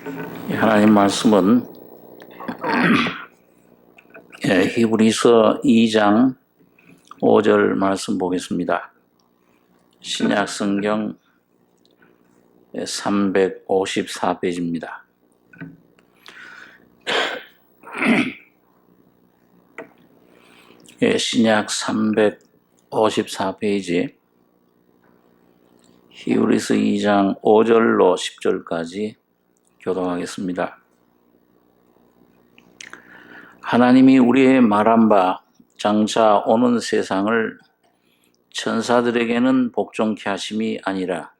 하나님 말씀은 히브리서 2장 5절 말씀 보겠습니다. 신약 성경 354페이지입니다. 신약 354페이지 히브리서 2장 5절로 10절까지 교독하겠습니다. 하나님이 우리의 말한 바 장차 오는 세상을 천사들에게는 복종케 하심이 아니라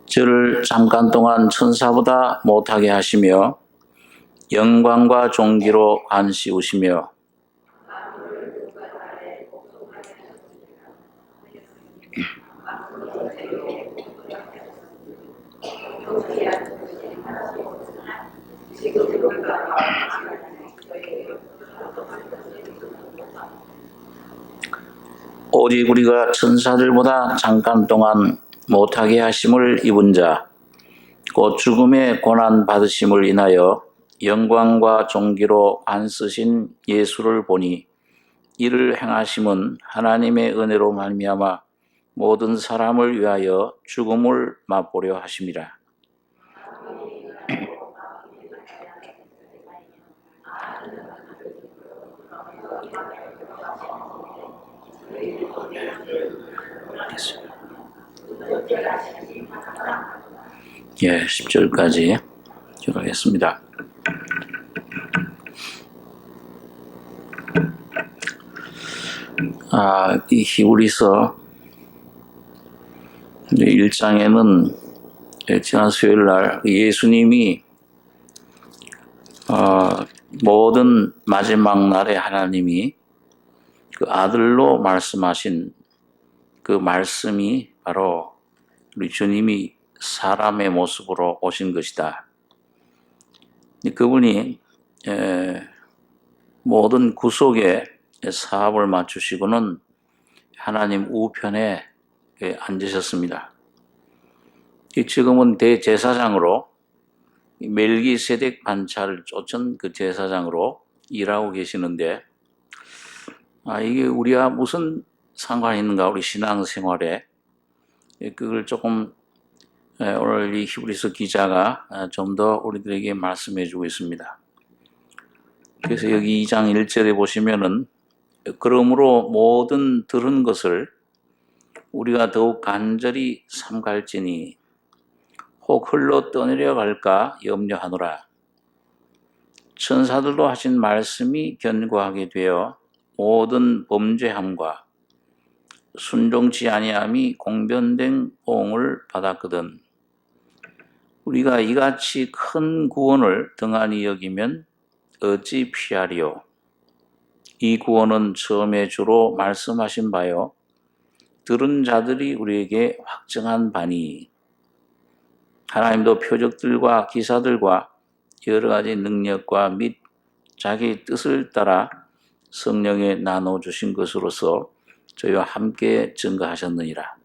저를 잠깐 동안 천사보다 못하게 하시며 영광과 존귀로 안씌우시며 오직 우리가 천사들보다 잠깐 동안 못하게 하심을 입은 자, 곧 죽음의 고난 받으심을 인하여 영광과 존귀로 안쓰신 예수를 보니 이를 행하심은 하나님의 은혜로 말미암아 모든 사람을 위하여 죽음을 맛보려 하심이라. 예, 10절까지 기록하겠습니다. 이 히브리서 1장에는 지난 수요일 날 예수님이 모든 마지막 날에 하나님이 그 아들로 말씀하신 그 말씀이 바로 우리 주님이 사람의 모습으로 오신 것이다. 그분이 모든 구속의 사업을 마치시고는 하나님 우편에 앉으셨습니다. 지금은 대제사장으로 멜기세덱 반차를 쫓은 그 제사장으로 일하고 계시는데 이게 우리와 무슨 상관이 있는가, 우리 신앙생활에. 그걸 조금 오늘 이 히브리서 기자가 좀 더 우리들에게 말씀해 주고 있습니다. 그래서 여기 2장 1절에 보시면은 그러므로 모든 들은 것을 우리가 더욱 간절히 삼갈지니 혹 흘러 떠내려 갈까 염려하노라. 천사들도 하신 말씀이 견고하게 되어 모든 범죄함과 순종치 아니함이 공변된 보응을 받았거든. 우리가 이같이 큰 구원을 등한히 여기면 어찌 피하리요? 이 구원은 처음에 주로 말씀하신 바요 들은 자들이 우리에게 확증한 바니 하나님도 표적들과 기사들과 여러 가지 능력과 및 자기 뜻을 따라 성령에 나눠주신 것으로서 저희와 함께 증거하셨느니라.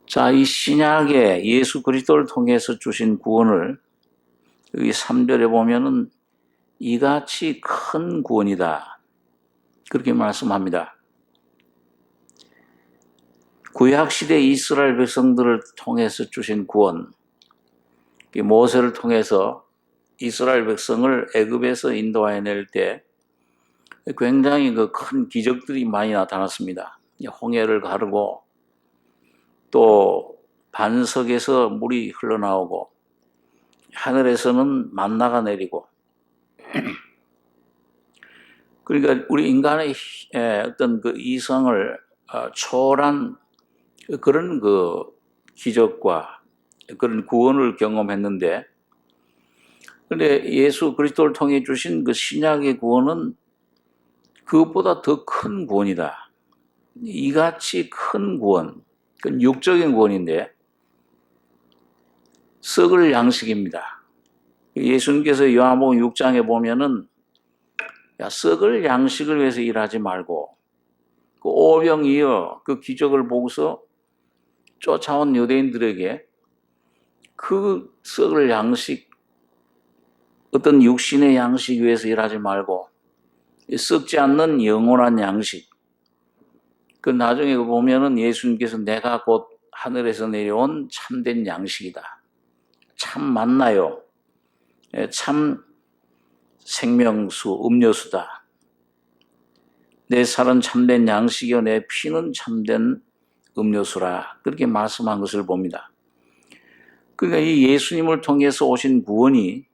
자, 이 신약에 예수 그리스도를 통해서 주신 구원을 여기 3절에 보면은 이같이 큰 구원이다. 그렇게 말씀합니다. 구약시대 이스라엘 백성들을 통해서 주신 구원, 모세를 통해서 이스라엘 백성을 애굽에서 인도해낼 때 굉장히 그 큰 기적들이 많이 나타났습니다. 홍해를 가르고 또 반석에서 물이 흘러나오고 하늘에서는 만나가 내리고 그러니까 우리 인간의 어떤 그 이성을 초월한 그런 그 기적과 그런 구원을 경험했는데, 그런데 예수 그리스도를 통해 주신 그 신약의 구원은 그것보다 더 큰 구원이다. 이같이 큰 구원, 그건 육적인 구원인데 썩을 양식입니다. 예수님께서 요한복음 6장에 보면은 야, 썩을 양식을 위해서 일하지 말고 그 오병이어 그 기적을 보고서 쫓아온 유대인들에게 그 썩을 양식, 어떤 육신의 양식 위해서 일하지 말고 썩지 않는 영원한 양식. 그 나중에 보면은 예수님께서 내가 곧 하늘에서 내려온 참된 양식이다. 참 맞나요? 참 생명수, 음료수다. 내 살은 참된 양식이요 내 피는 참된 음료수라. 그렇게 말씀한 것을 봅니다. 그러니까 이 예수님을 통해서 오신 구원이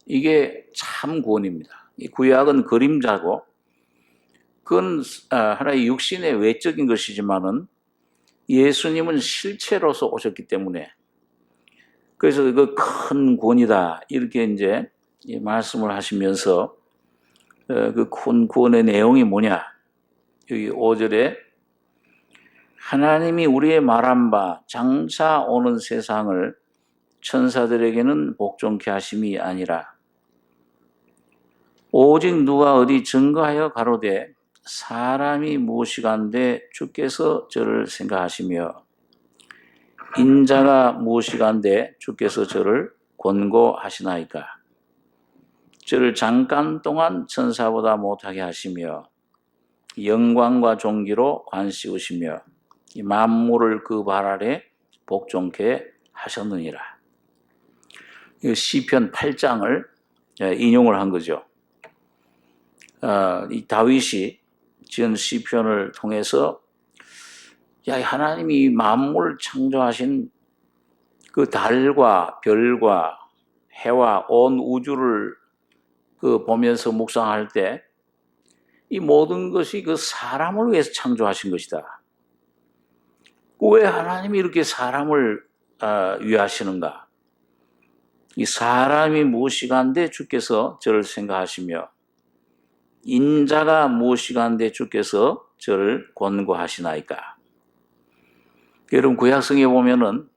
이게 참 구원입니다. 이 구약은 그림자고 그건 하나의 육신의 외적인 것이지만은 예수님은 실체로서 오셨기 때문에 그래서 그 큰 구원이다 이렇게 이제 말씀을 하시면서 그 큰 구원의 내용이 뭐냐? 여기 5절에 하나님이 우리의 말한 바 장차 오는 세상을 천사들에게는 복종케 하심이 아니라 오직 누가 어디 증거하여 가로되 사람이 무엇이간데 주께서 저를 생각하시며 인자가 무엇이간데 주께서 저를 권고하시나이까. 저를 잠깐 동안 천사보다 못하게 하시며 영광과 존귀로 관씌우시며 만물을 그 발 아래 복종케 하셨느니라. 시편 8장을 인용을 한 거죠. 이 다윗이 지은 시편을 통해서 야, 하나님이 만물을 창조하신 그 달과 별과 해와 온 우주를 보면서 묵상할 때 이 모든 것이 그 사람을 위해서 창조하신 것이다. 왜 하나님이 이렇게 사람을 위하시는가? 이 사람이 무엇이간데 주께서 저를 생각하시며 인자가 무엇이간데 주께서 저를 권고하시나이까. 여러분 구약성에 보면은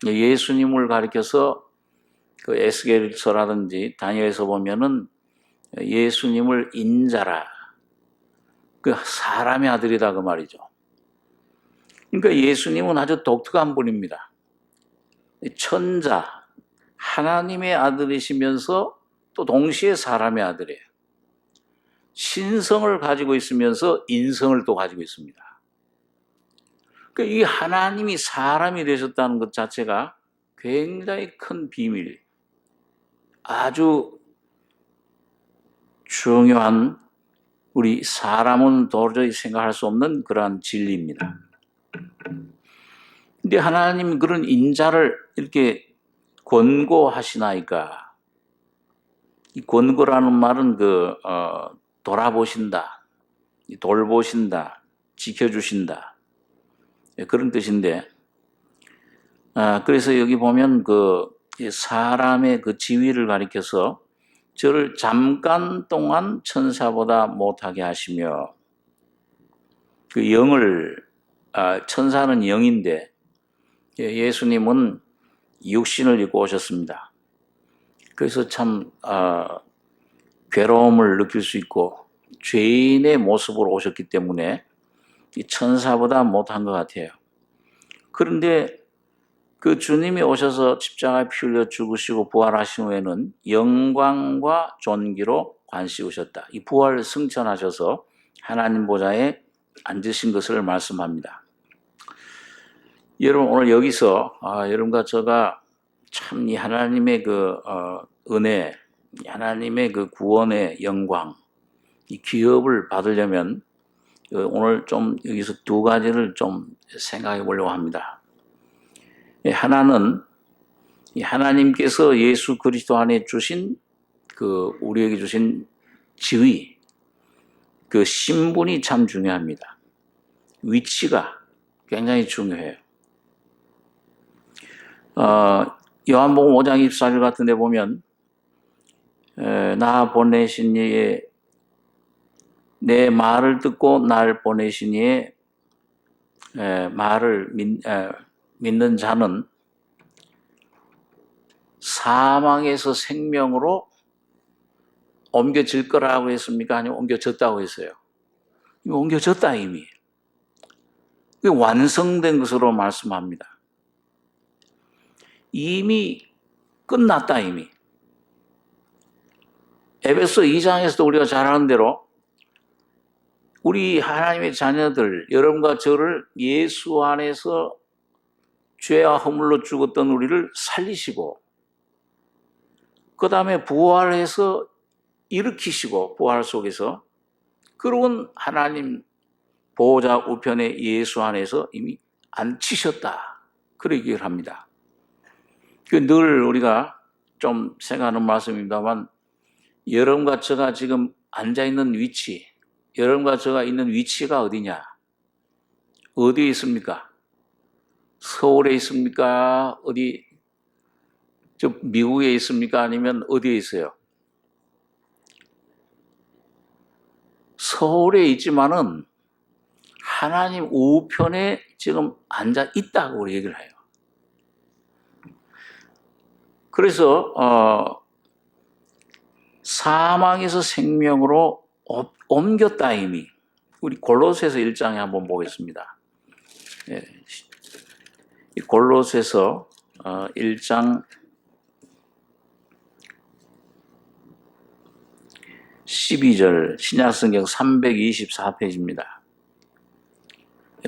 예수님을 가리켜서 그 에스겔서라든지 다니엘서 보면은 예수님을 인자라 그 사람의 아들이다 그 말이죠. 그러니까 예수님은 아주 독특한 분입니다. 천자 하나님의 아들이시면서 또 동시에 사람의 아들이에요. 신성을 가지고 있으면서 인성을 또 가지고 있습니다. 그러니까 이 하나님이 사람이 되셨다는 것 자체가 굉장히 큰 비밀, 아주 중요한 우리 사람은 도저히 생각할 수 없는 그러한 진리입니다. 근데 하나님 그런 인자를 이렇게 권고하시나이까. 이 권고라는 말은 돌아보신다, 돌보신다, 지켜주신다 그런 뜻인데, 그래서 여기 보면 사람의 그 지위를 가리켜서 저를 잠깐 동안 천사보다 못하게 하시며 그 영을 천사는 영인데 예수님은 육신을 입고 오셨습니다. 그래서 참 괴로움을 느낄 수 있고 죄인의 모습으로 오셨기 때문에 천사보다 못한 것 같아요. 그런데 그 주님이 오셔서 십자가에 피 흘려 죽으시고 부활하신 후에는 영광과 존귀로 관씌우셨다. 이 부활을 승천하셔서 하나님 보좌에 앉으신 것을 말씀합니다. 여러분 오늘 여기서 여러분과 제가 참 이 하나님의 은혜, 하나님의 그 구원의 영광, 이 기업을 받으려면 오늘 좀 여기서 두 가지를 좀 생각해 보려고 합니다. 하나는 하나님께서 예수 그리스도 안에 주신 우리에게 주신 지위, 그 신분이 참 중요합니다. 위치가 굉장히 중요해요. 요한복음 5장 24절 같은 데 보면 나 보내신 이의 내 말을 듣고 날 보내신 이의 말을 믿는 자는 사망에서 생명으로 옮겨질 거라고 했습니까? 아니면 옮겨졌다고 했어요? 이미 옮겨졌다 이미. 완성된 것으로 말씀합니다. 이미 끝났다 이미. 에베소 2장에서도 우리가 잘 아는 대로 우리 하나님의 자녀들, 여러분과 저를 예수 안에서 죄와 허물로 죽었던 우리를 살리시고 그 다음에 부활해서 일으키시고 부활 속에서 그런 하나님 보호자 우편에 예수 안에서 이미 앉히셨다. 그렇게 얘기를 합니다. 늘 우리가 좀 생각하는 말씀입니다만 여러분과 제가 지금 앉아있는 위치, 여러분과 제가 있는 위치가 어디냐? 어디에 있습니까? 서울에 있습니까? 어디, 미국에 있습니까? 아니면 어디에 있어요? 서울에 있지만은 하나님 우편에 지금 앉아 있다고 우리 얘기를 해요. 그래서 사망에서 생명으로 옮겼다 이미. 우리 골로새서 1장에 한번 보겠습니다. 예. 골로새서 1장 12절 신약성경 324페이지입니다.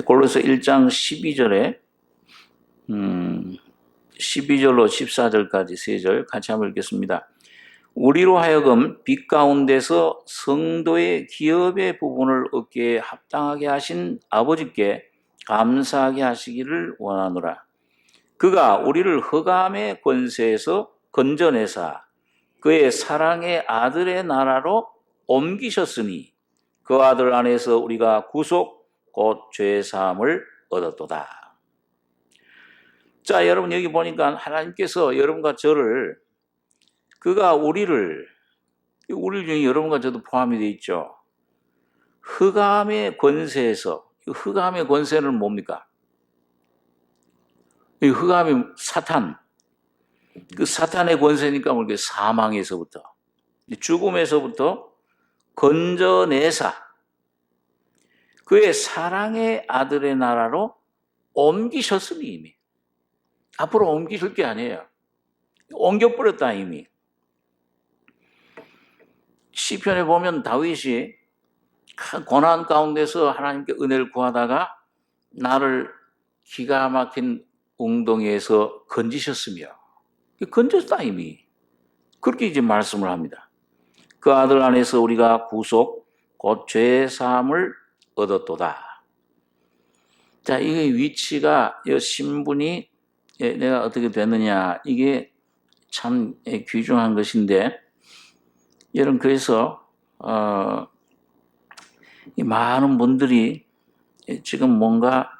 골로새 1장 12절에 12절로 14절까지 3절 같이 한번 읽겠습니다. 우리로 하여금 빛 가운데서 성도의 기업의 부분을 얻기에 합당하게 하신 아버지께 감사하게 하시기를 원하노라. 그가 우리를 흑암의 권세에서 건져내사 그의 사랑의 아들의 나라로 옮기셨으니 그 아들 안에서 우리가 구속 곧 죄 사함을 얻었도다. 자, 여러분 여기 보니까 하나님께서 여러분과 저를 그가 우리 중에 여러분과 저도 포함이 되어 있죠. 흑암의 권세에서, 흑암의 권세는 뭡니까? 이 흑암이 사탄, 그 사탄의 권세니까 뭐 사망에서부터, 죽음에서부터 건져내사, 그의 사랑의 아들의 나라로 옮기셨으니 이미. 앞으로 옮기실 게 아니에요. 옮겨버렸다 이미. 시편에 보면 다윗이 큰 고난 가운데서 하나님께 은혜를 구하다가 나를 기가 막힌 웅덩이에서 건지셨으며 건졌다 이미. 그렇게 이제 말씀을 합니다. 그 아들 안에서 우리가 구속 곧 죄 사함을 얻었도다. 자, 이게 위치가 이 신분이 내가 어떻게 됐느냐 이게 참 귀중한 것인데 여러분 그래서 이 많은 분들이 지금 뭔가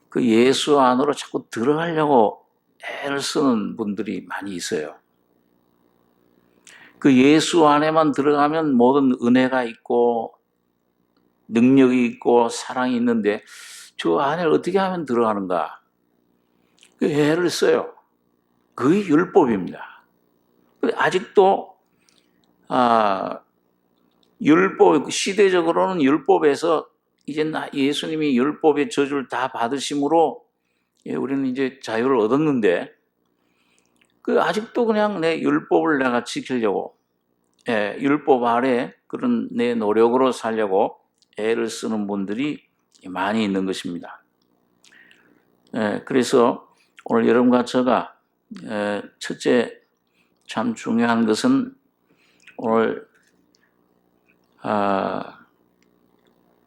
그 예수 안으로 자꾸 들어가려고 애를 쓰는 분들이 많이 있어요. 그 예수 안에만 들어가면 모든 은혜가 있고 능력이 있고 사랑이 있는데 저 안에 어떻게 하면 들어가는가? 그 애를 써요. 그게 율법입니다. 아직도 율법 시대적으로는 율법에서 이제 예수님이 율법의 저주를 다 받으심으로 우리는 이제 자유를 얻었는데 그 아직도 그냥 내 율법을 내가 지키려고 율법 아래 그런 내 노력으로 살려고 애를 쓰는 분들이 많이 있는 것입니다. 그래서 오늘 여러분과 제가 첫째 참 중요한 것은 오늘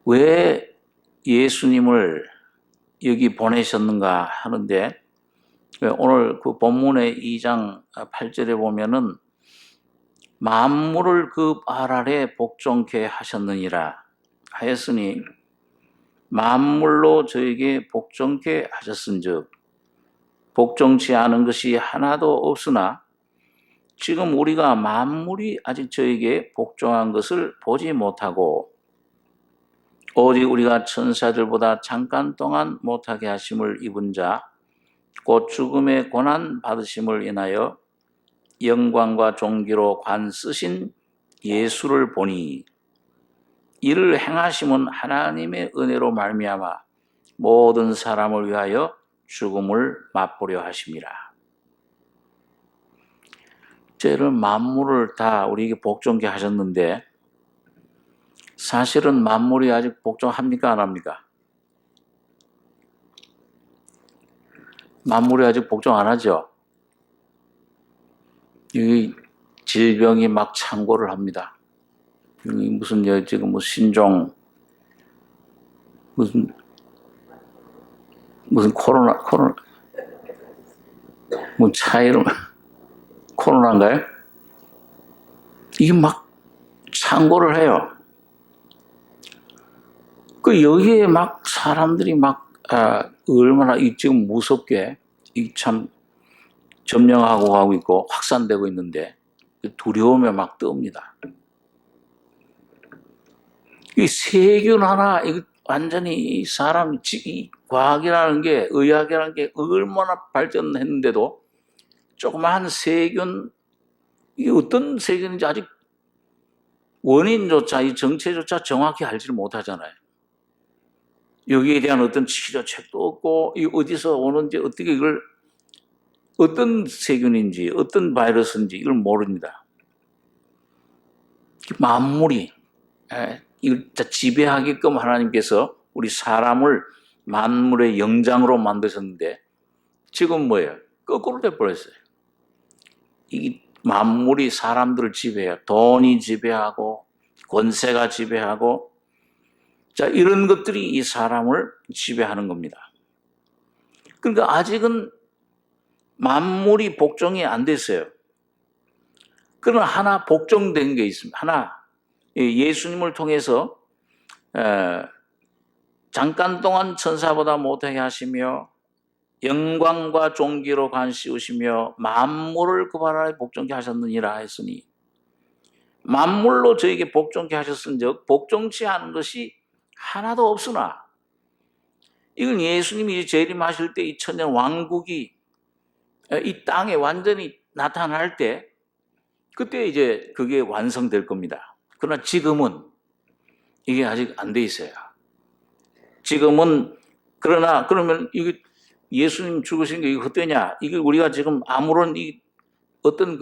왜 예수님을 여기 보내셨는가 하는데 오늘 그 본문의 2장 8절에 보면은 만물을 그 발 아래 복종케 하셨느니라 하였으니 만물로 저에게 복종케 하셨은즉 복종치 않은 것이 하나도 없으나 지금 우리가 만물이 아직 저에게 복종한 것을 보지 못하고 오직 우리가 천사들보다 잠깐 동안 못하게 하심을 입은 자 곧 죽음의 고난 받으심을 인하여 영광과 존귀로 관 쓰신 예수를 보니 이를 행하심은 하나님의 은혜로 말미암아 모든 사람을 위하여 죽음을 맛보려 하심이라. 이런 만물을 다 우리에게 복종케 하셨는데 사실은 만물이 아직 복종합니까 안 합니까? 만물이 아직 복종 안 하죠. 이 질병이 막 창궐을 합니다. 무슨 지금 뭐 신종 무슨 코로나 뭐 차이로 코로나인가요? 이게 막 창궐을 해요. 그 여기에 막 사람들이 막 얼마나 지금 무섭게 참 점령하고 가고 있고 확산되고 있는데 두려움에 막 뜹니다. 이 세균 하나 이거 완전히 이 사람 이 과학이라는 게 의학이라는 게 얼마나 발전했는데도 조그마한 세균 이게 어떤 세균인지 아직 원인조차 이 정체조차 정확히 알지를 못하잖아요. 여기에 대한 어떤 치료책도 없고 이 어디서 오는지 어떻게 이걸 어떤 세균인지 어떤 바이러스인지 이걸 모릅니다. 만물이 이걸 지배하게끔 하나님께서 우리 사람을 만물의 영장으로 만드셨는데 지금 뭐예요? 거꾸로 돼버렸어요. 이 만물이 사람들을 지배해요. 돈이 지배하고 권세가 지배하고 이런 것들이 이 사람을 지배하는 겁니다. 그러니까 아직은 만물이 복종이 안 됐어요. 그러나 하나 복종된 게 있습니다. 하나 예수님을 통해서 잠깐 동안 천사보다 못하게 하시며 영광과 존귀로 관 씌우시며 만물을 그 발 아래 복종케 하셨느니라 했으니 만물로 저에게 복종케 하셨은즉 복종치 않은 것이 하나도 없으나 이건 예수님이 재림하실 때 이 천년 왕국이 이 땅에 완전히 나타날 때 그때 이제 그게 완성될 겁니다. 그러나 지금은 이게 아직 안 돼 있어요. 지금은 그러면 이게 예수님 죽으신 게 이게 헛되냐? 이게 우리가 지금 아무런 어떤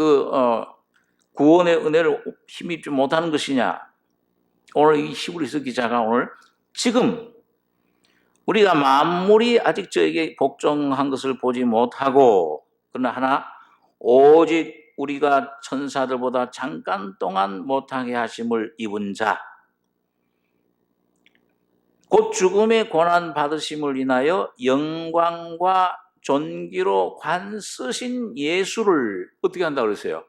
구원의 은혜를 힘입지 못하는 것이냐? 오늘 이 히브리서 기자가 오늘 지금 우리가 만물이 아직 저에게 복종한 것을 보지 못하고 그러나 하나 오직 우리가 천사들보다 잠깐 동안 못하게 하심을 입은 자 곧 죽음의 고난 받으심을 인하여 영광과 존귀로 관 쓰신 예수를 어떻게 한다고 그랬어요?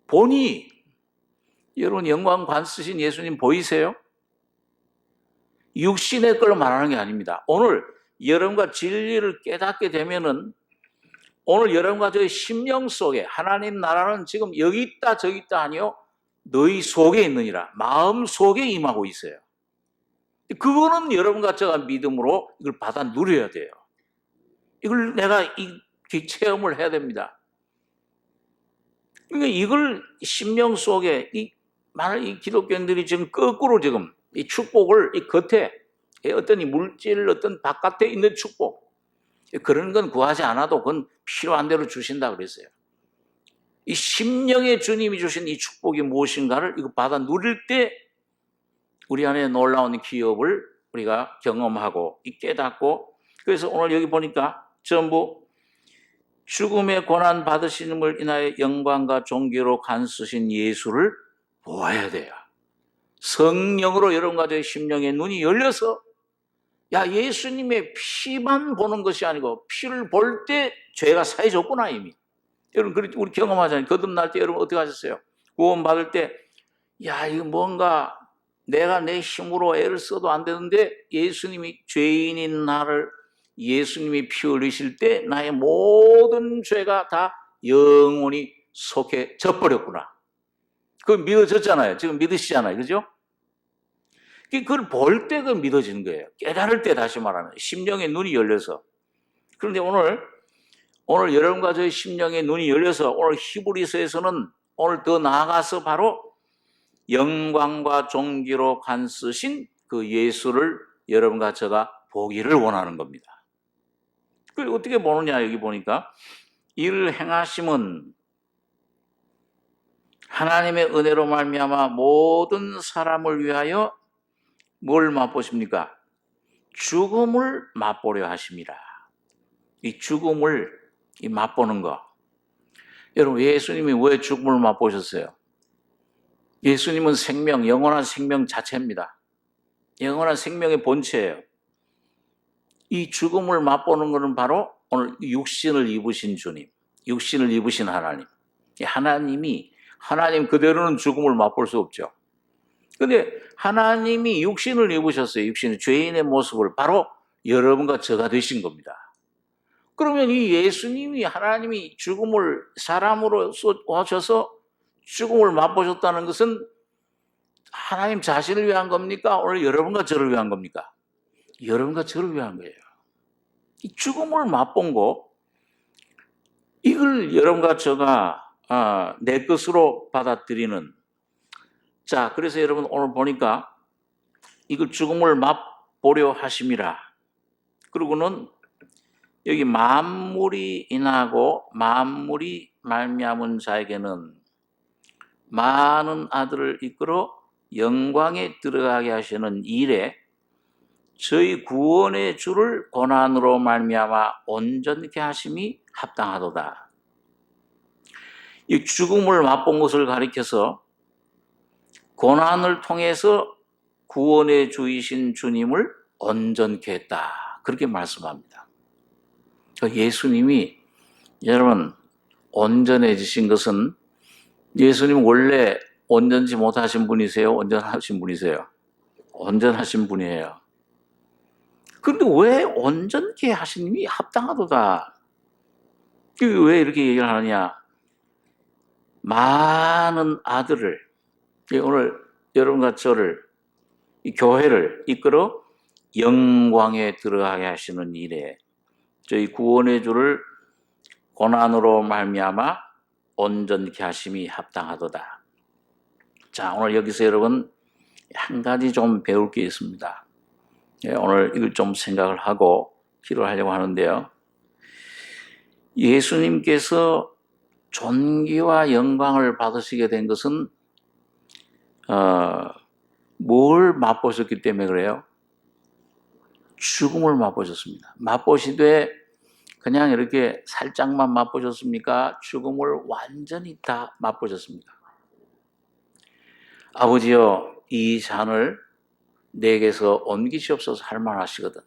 보니 여러분 영광 관 쓰신 예수님 보이세요? 육신의 걸 말하는 게 아닙니다. 오늘 여러분과 진리를 깨닫게 되면은 오늘 여러분과 저의 심령 속에 하나님 나라는 지금 여기 있다 저기 있다 아니요 너희 속에 있느니라 마음 속에 임하고 있어요. 그거는 여러분과 제가 믿음으로 이걸 받아 누려야 돼요. 이걸 내가 체험을 해야 됩니다. 그러니까 이걸 심령 속에 많은 이 기독교인들이 지금 거꾸로 지금 이 축복을 이 겉에 어떤 이 물질 어떤 바깥에 있는 축복 그런 건 구하지 않아도 그건 필요한 대로 주신다 그랬어요. 이 심령의 주님이 주신 이 축복이 무엇인가를 이거 받아 누릴 때 우리 안에 놀라운 기업을 우리가 경험하고 깨닫고 그래서 오늘 여기 보니까 전부 죽음의 고난 받으시는을 인하여 영광과 존귀로 관 쓰신 예수를 보아야 돼요. 성령으로 여러분과 저의 심령의 눈이 열려서 예수님의 피만 보는 것이 아니고 피를 볼 때 죄가 사해졌구나 이미. 여러분 우리 경험하잖아요. 거듭날 때 여러분 어떻게 하셨어요? 구원 받을 때 이거 뭔가 내가 내 힘으로 애를 써도 안 되는데 예수님이 죄인인 나를 예수님이 피 흘리실 때 나의 모든 죄가 다 영원히 속해져 버렸구나. 그거 믿어졌잖아요. 지금 믿으시잖아요. 그죠? 그걸 볼 때 그 믿어지는 거예요. 깨달을 때 다시 말하면 심령의 눈이 열려서. 그런데 오늘 오늘 여러분과 저의 심령의 눈이 열려서 오늘 히브리서에서는 오늘 더 나아가서 바로 영광과 존귀로 간쓰신 그 예수를 여러분과 제가 보기를 원하는 겁니다. 그걸 어떻게 보느냐, 여기 보니까 이를 행하심은 하나님의 은혜로 말미암아 모든 사람을 위하여 뭘 맛보십니까? 죽음을 맛보려 하심이라. 이 죽음을 맛보는 거. 여러분, 예수님이 왜 죽음을 맛보셨어요? 예수님은 생명, 영원한 생명 자체입니다. 영원한 생명의 본체예요. 이 죽음을 맛보는 것은 바로 오늘 육신을 입으신 주님, 육신을 입으신 하나님. 하나님 그대로는 죽음을 맛볼 수 없죠. 근데 하나님이 육신을 입으셨어요. 육신의 죄인의 모습을 바로 여러분과 저가 되신 겁니다. 그러면 이 예수님이 하나님이 죽음을 사람으로 오셔서 죽음을 맛보셨다는 것은 하나님 자신을 위한 겁니까? 오늘 여러분과 저를 위한 겁니까? 여러분과 저를 위한 거예요. 이 죽음을 맛본 거, 이걸 여러분과 저가 내 것으로 받아들이는. 자, 그래서 여러분 오늘 보니까 이걸 죽음을 맛보려 하심이라. 그리고는 여기 만물이 인하고 만물이 말미암은 자에게는 많은 아들을 이끌어 영광에 들어가게 하시는 일에 저희 구원의 주를 고난으로 말미암아 온전케 하심이 합당하도다. 이 죽음을 맛본 것을 가리켜서 고난을 통해서 구원의 주이신 주님을 온전케 했다. 그렇게 말씀합니다. 예수님이 여러분 온전해지신 것은 예수님 원래 온전치 못하신 분이세요? 온전하신 분이세요? 온전하신 분이에요. 그런데 왜 온전케 하시님이 합당하도다? 왜 이렇게 얘기를 하느냐? 많은 아들을, 오늘 여러분과 저를, 이 교회를 이끌어 영광에 들어가게 하시는 일에 저희 구원의 주를 고난으로 말미암아 온전케 하심이 합당하도다. 자, 오늘 여기서 여러분 한 가지 좀 배울 게 있습니다. 오늘 이걸 좀 생각을 하고 기도하려고 하는데요. 예수님께서 존귀와 영광을 받으시게 된 것은 뭘 맛보셨기 때문에 그래요? 죽음을 맛보셨습니다. 맛보시되 그냥 이렇게 살짝만 맛보셨습니까? 죽음을 완전히 다 맛보셨습니다. 아버지여, 이 잔을 내게서 옮기시옵소서 할 만하시거든.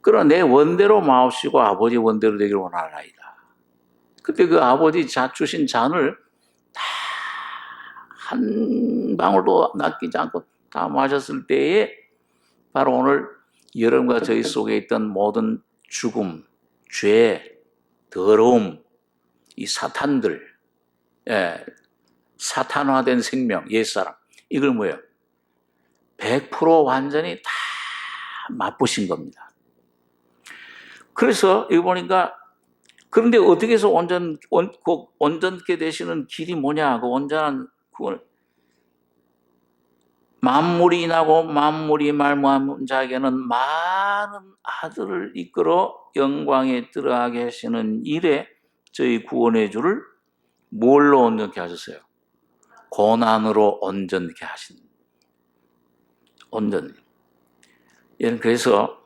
그러나 내 원대로 마옵시고 아버지 원대로 되기를 원하나이다. 그때 그 아버지 주신 잔을 다 한 방울도 낚이지 않고 다 마셨을 때에 바로 오늘 여러분과 저희 속에 있던 모든 죽음, 죄, 더러움, 이 사탄들, 사탄화된 생명, 옛사람, 이걸 뭐예요? 100% 완전히 다 맛보신 겁니다. 그래서 여기 보니까 그런데 어떻게 해서 온전케 되시는 길이 뭐냐? 그 온전한 그걸 만물이 인하고 만물이 말미암은 자에게는 많은 아들을 이끌어 영광에 들어가게 하시는 일에 저희 구원의 주를 뭘로 온전케 하셨어요? 고난으로 온전케 하신. 온전. 그래서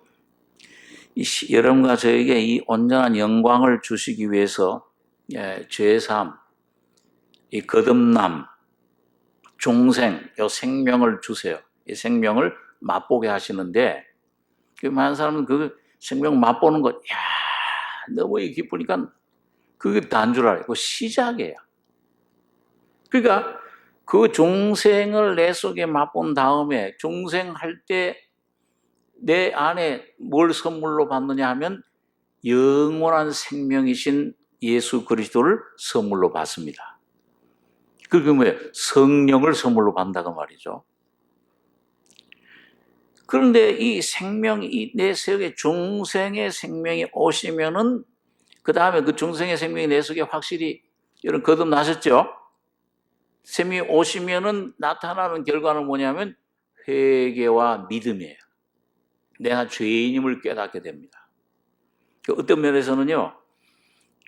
여러분과 저에게 이 온전한 영광을 주시기 위해서 죄사함, 이 거듭남, 중생, 이 생명을 주세요. 이 생명을 맛보게 하시는데 많은 사람은 그 생명 맛보는 것, 너무 기쁘니까 그게 단 줄 알아요. 그 시작이에요. 그러니까 그 중생을 내 속에 맛본 다음에 중생할 때 내 안에 뭘 선물로 받느냐 하면 영원한 생명이신 예수 그리스도를 선물로 받습니다. 그게 뭐예요? 성령을 선물로 받는다고 말이죠. 그런데 이 생명이 내 속에 중생의 생명이 오시면은 그 다음에 그 중생의 생명이 내 속에 확실히 여러분 거듭나셨죠? 생명이 오시면은 나타나는 결과는 뭐냐면 회개와 믿음이에요. 내가 죄인임을 깨닫게 됩니다. 어떤 면에서는요,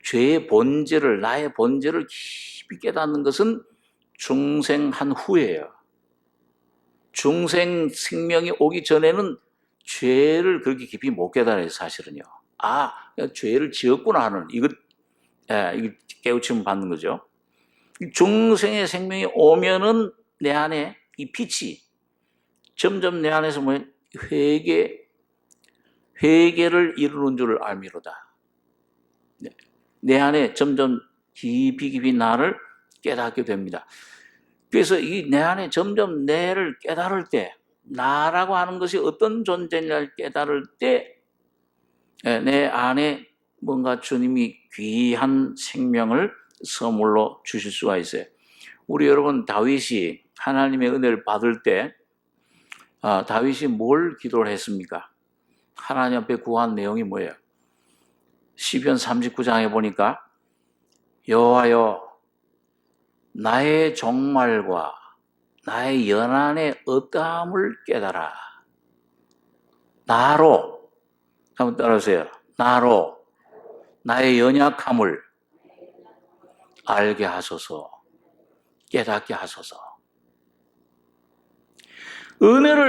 죄의 본질을, 나의 본질을 깊이 깨닫는 것은 중생한 후예요. 중생 생명이 오기 전에는 죄를 그렇게 깊이 못 깨달아요, 사실은요. 아, 죄를 지었구나 하는, 이거 깨우침을 받는 거죠. 중생의 생명이 오면은 내 안에 이 빛이 점점 내 안에서 뭐 회개를 이루는 줄을 알미로다. 내 안에 점점 깊이 나를 깨닫게 됩니다. 그래서 이 내 안에 점점 내를 깨달을 때, 나라고 하는 것이 어떤 존재인가를 깨달을 때, 내 안에 뭔가 주님이 귀한 생명을 선물로 주실 수가 있어요. 우리 여러분 다윗이 하나님의 은혜를 받을 때 다윗이 뭘 기도를 했습니까? 하나님 앞에 구한 내용이 뭐예요? 시편 39장에 보니까 여호와여 나의 종말과 나의 연한의 어떠함을 깨달아. 나로, 한번 따라하세요. 나로 나의 연약함을 알게 하소서, 깨닫게 하소서.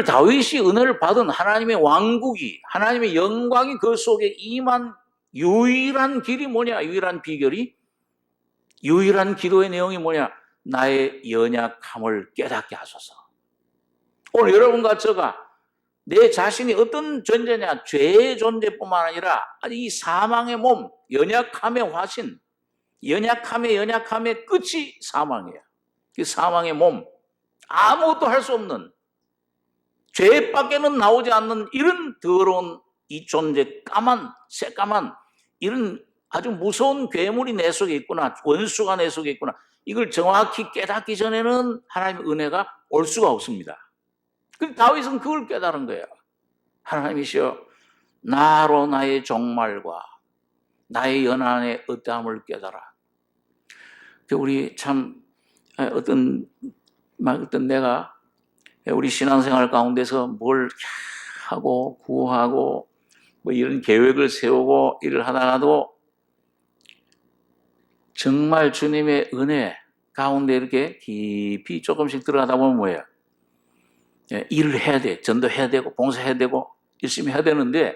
다윗이 은혜를 받은 하나님의 왕국이, 하나님의 영광이 그 속에 임한 유일한 길이 뭐냐? 유일한 비결이, 유일한 기도의 내용이 뭐냐? 나의 연약함을 깨닫게 하소서. 오늘 여러분과 저가 내 자신이 어떤 존재냐? 죄의 존재뿐만 아니라 이 사망의 몸, 연약함의 화신, 연약함의 끝이 사망이에요. 그 사망의 몸, 아무것도 할 수 없는, 죄밖에는 나오지 않는 이런 더러운 이 존재, 새까만 이런 아주 무서운 괴물이 내 속에 있구나, 원수가 내 속에 있구나, 이걸 정확히 깨닫기 전에는 하나님의 은혜가 올 수가 없습니다. 근데 다윗은 그걸 깨달은 거예요. 하나님이시여 나로 나의 종말과 나의 연한의 어떠함을 깨달아. 우리 참 어떤 내가 우리 신앙생활 가운데서 뭘 하고 구하고 뭐 이런 계획을 세우고 일을 하다가도 정말 주님의 은혜 가운데 이렇게 깊이 조금씩 들어가다 보면 뭐예요? 일을 해야 돼. 전도해야 되고 봉사해야 되고 열심히 해야 되는데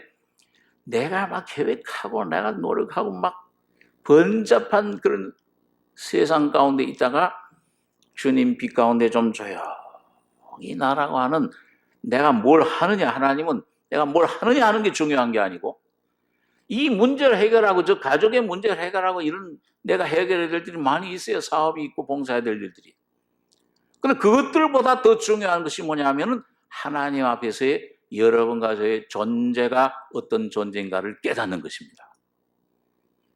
내가 막 계획하고 내가 노력하고 막 번잡한 그런 세상 가운데 있다가 주님 빛 가운데 좀 조용히 나라고 하는, 내가 뭘 하느냐, 하나님은 내가 뭘 하느냐 하는 게 중요한 게 아니고 이 문제를 해결하고 저 가족의 문제를 해결하고 이런 내가 해결해야 될 일들이 많이 있어요. 사업이 있고 봉사해야 될 일들이. 그런데 그것들보다 더 중요한 것이 뭐냐면은 하나님 앞에서의 여러분과 저의 존재가 어떤 존재인가를 깨닫는 것입니다.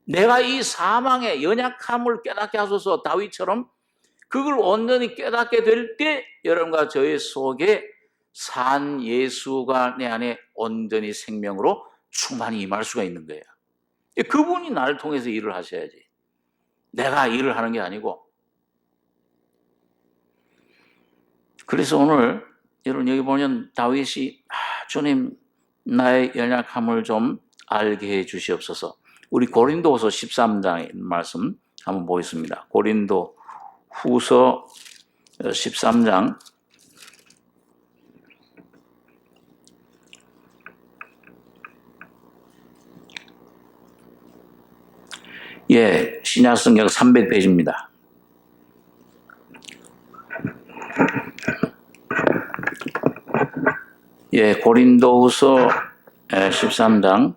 내가 이 사망의 연약함을 깨닫게 하소서. 다윗처럼 그걸 온전히 깨닫게 될 때 여러분과 저의 속에 산 예수가 내 안에 온전히 생명으로 충만히 임할 수가 있는 거예요. 그분이 나를 통해서 일을 하셔야지. 내가 일을 하는 게 아니고. 그래서 오늘 여러분 여기 보면 다윗이 주님 나의 연약함을 좀 알게 해 주시옵소서. 우리 고린도후서 13장의 말씀 한번 보겠습니다. 고린도 후서 13장 신약성경 300페이지입니다. 고린도후서 13장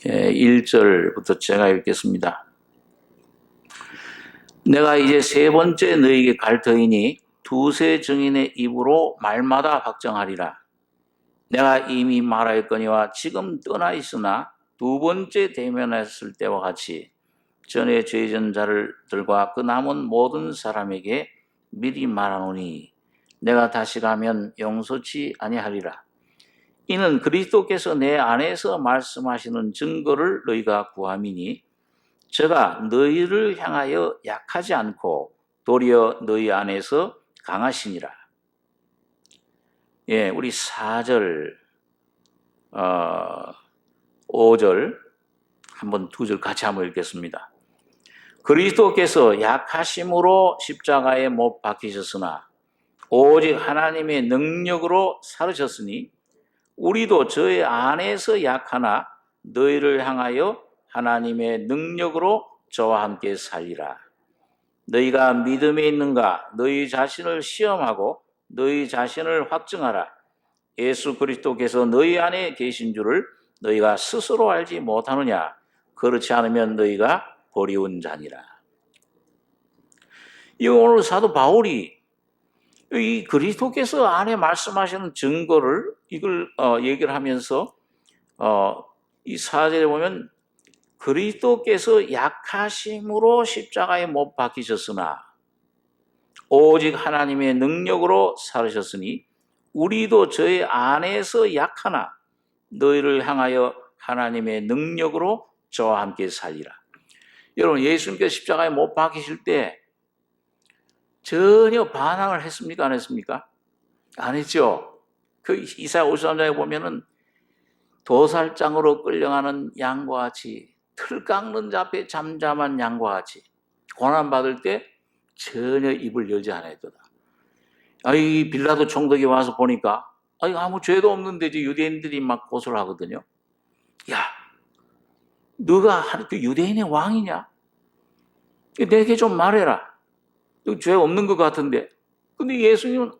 1절부터 제가 읽겠습니다. 내가 이제 세 번째 너희에게 갈 터이니 두세 증인의 입으로 말마다 확정하리라. 내가 이미 말하였거니와 지금 떠나 있으나 두 번째 대면했을 때와 같이 전에 죄진 자들과 그 남은 모든 사람에게 미리 말하노니 내가 다시 가면 용서치 아니하리라. 이는 그리스도께서 내 안에서 말씀하시는 증거를 너희가 구함이니 저가 너희를 향하여 약하지 않고 도리어 너희 안에서 강하시니라. 예, 우리 4절, 5절 한번 2절 같이 한번 읽겠습니다. 그리스도께서 약하심으로 십자가에 못 박히셨으나 오직 하나님의 능력으로 살으셨으니 우리도 저의 안에서 약하나 너희를 향하여 하나님의 능력으로 저와 함께 살리라. 너희가 믿음에 있는가? 너희 자신을 시험하고 너희 자신을 확증하라. 예수 그리스도께서 너희 안에 계신 줄을 너희가 스스로 알지 못하느냐? 그렇지 않으면 너희가 버리운 자니라. 이 오늘 사도 바울이 이 그리스도께서 안에 말씀하시는 증거를 이걸 얘기를 하면서 이 4절에 보면 그리스도께서 약하심으로 십자가에 못 박히셨으나 오직 하나님의 능력으로 살으셨으니 우리도 저의 안에서 약하나 너희를 향하여 하나님의 능력으로 저와 함께 살리라. 여러분, 예수님께서 십자가에 못 박히실 때 전혀 반항을 했습니까? 안 했습니까? 안 했죠. 그 이사야 53장에 보면은 도살장으로 끌려가는 양과 같이 틀 깎는 자 앞에 잠잠한 양과 같이 고난받을 때 전혀 입을 열지 않았더라. 이 빌라도 총독이 와서 보니까 아무 죄도 없는데 유대인들이 막 고소를 하거든요. 야, 너가 그 유대인의 왕이냐? 내게 좀 말해라. 너 죄 없는 것 같은데. 근데 예수님은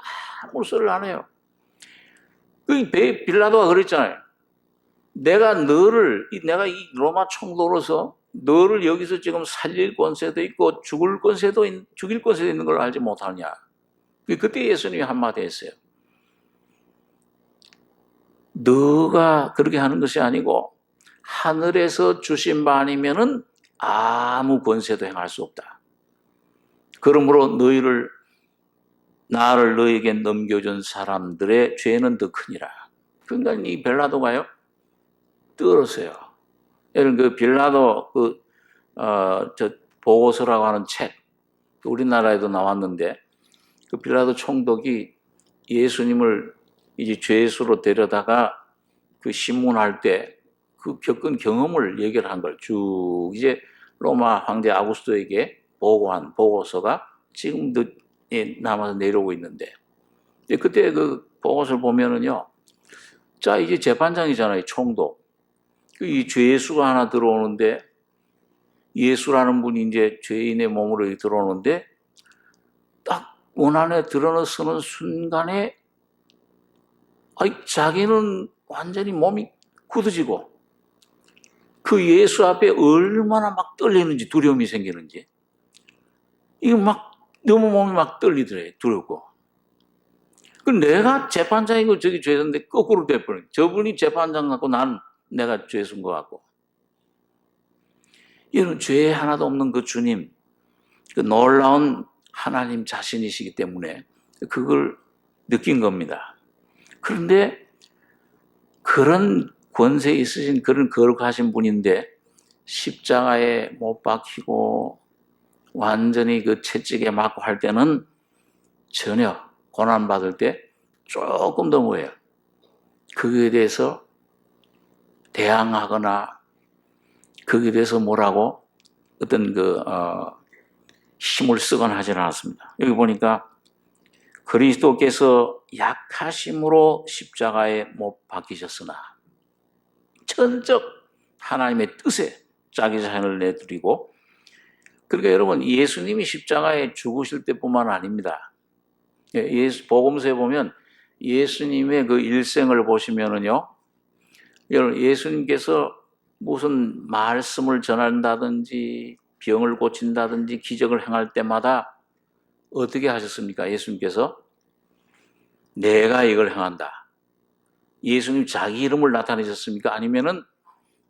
아무 소리를 안 해요. 그 빌라도가 그랬잖아요. 내가 이 로마 총독으로서 너를 여기서 지금 살릴 권세도 있고 죽일 권세도 있는 걸 알지 못하느냐. 그때 예수님이 한마디 했어요. 너가 그렇게 하는 것이 아니고 하늘에서 주신 바 아니면은 아무 권세도 행할 수 없다. 그러므로 나를 너에게 넘겨준 사람들의 죄는 더 크니라. 그러니까 이 빌라도가요, 떨었어요. 여러분, 그 빌라도 저 보고서라고 하는 책, 우리나라에도 나왔는데, 그 빌라도 총독이 예수님을 이제 죄수로 데려다가 그 신문할 때 그 겪은 경험을 얘기를 한 걸 쭉 이제 로마 황제 아구스토에게 보고한 보고서가 지금도 남아서 내려오고 있는데, 그때 그 보고서를 보면은요, 자, 이제 재판장이잖아요, 총독. 이 죄수가 하나 들어오는데, 예수라는 분이 이제 죄인의 몸으로 들어오는데, 딱 문 안에 들어서는 순간에, 자기는 완전히 몸이 굳어지고, 그 예수 앞에 얼마나 막 떨리는지, 두려움이 생기는지, 이거 막, 너무 몸이 막 떨리더래요, 두렵고. 그 내가 재판장이고 저기 죄수인데 거꾸로 돼버려요. 저분이 재판장 같고 내가 죄수인 것 같고. 이런 죄 하나도 없는 그 주님, 그 놀라운 하나님 자신이시기 때문에 그걸 느낀 겁니다. 그런데 그런 권세 있으신 그런 거룩하신 분인데 십자가에 못 박히고 완전히 그 채찍에 맞고 할 때는 전혀 고난받을 때 조금 더 뭐예요? 그에 대해서 대항하거나 거기에 대해서 뭐라고 어떤 힘을 쓰거나 하지는 않았습니다. 여기 보니까 그리스도께서 약하심으로 십자가에 못 박히셨으나 천적 하나님의 뜻에 자기 자신을 내드리고, 그러니까 여러분, 예수님이 십자가에 죽으실 때뿐만 아닙니다. 복음서에 보면 예수님의 그 일생을 보시면은요, 여러분, 예수님께서 무슨 말씀을 전한다든지 병을 고친다든지 기적을 행할 때마다 어떻게 하셨습니까? 예수님께서 내가 이걸 행한다. 예수님 자기 이름을 나타내셨습니까? 아니면은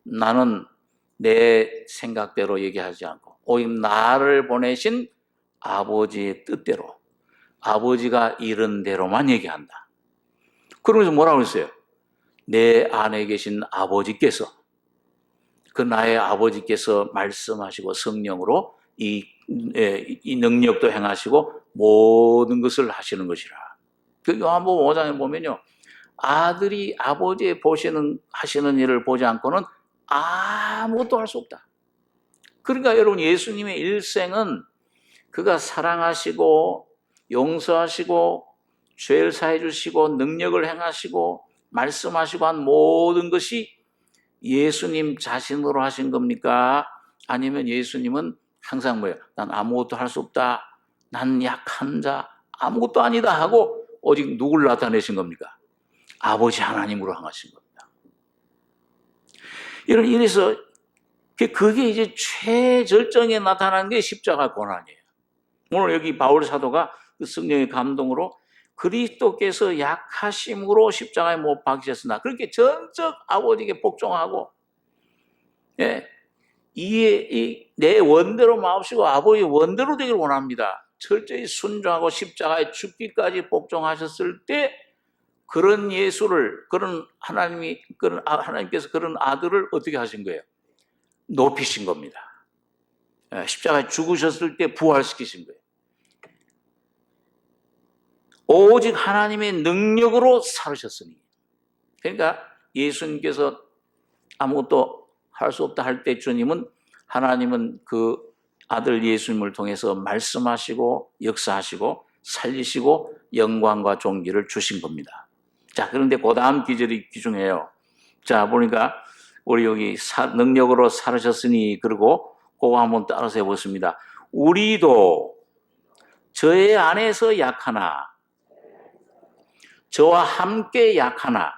나는 내 생각대로 얘기하지 않고 오직 나를 보내신 아버지의 뜻대로, 아버지가 이른 대로만 얘기한다. 그러면서 뭐라고 했어요? 내 안에 계신 아버지께서 그 나의 아버지께서 말씀하시고 성령으로 이 능력도 행하시고 모든 것을 하시는 것이라. 그 요한복음 5장에 보면요, 아들이 아버지의 하시는 일을 보지 않고는 아무것도 할 수 없다. 그러니까 여러분, 예수님의 일생은 그가 사랑하시고 용서하시고 죄를 사해 주시고 능력을 행하시고 말씀하시고 한 모든 것이 예수님 자신으로 하신 겁니까? 아니면 예수님은 항상 뭐예요? 난 아무것도 할 수 없다, 난 약한 자, 아무것도 아니다 하고 오직 누굴 나타내신 겁니까? 아버지 하나님으로 향하신 겁니다. 이래서 그게 이제 최절정에 나타나는 게 십자가 고난이에요. 오늘 여기 바울 사도가 그 성령의 감동으로 그리스도께서 약하심으로 십자가에 못 박히셨으나 그렇게 전적 아버지께 복종하고, 예, 내 원대로 마옵시고 아버지 원대로 되기를 원합니다. 철저히 순종하고 십자가에 죽기까지 복종하셨을 때 그런 예수를, 하나님께서 그런 아들을 어떻게 하신 거예요? 높이신 겁니다. 십자가에 죽으셨을 때 부활시키신 거예요. 오직 하나님의 능력으로 살으셨으니. 그러니까 예수님께서 아무것도 할 수 없다 할 때 하나님은 그 아들 예수님을 통해서 말씀하시고 역사하시고 살리시고 영광과 존귀를 주신 겁니다. 자, 그런데 그 다음 기절이 귀중해요. 자, 보니까 우리 여기 능력으로 살으셨으니, 그리고 그거 한번 따라서 해보겠습니다. 우리도 저의 안에서 약하나 저와 함께 약하나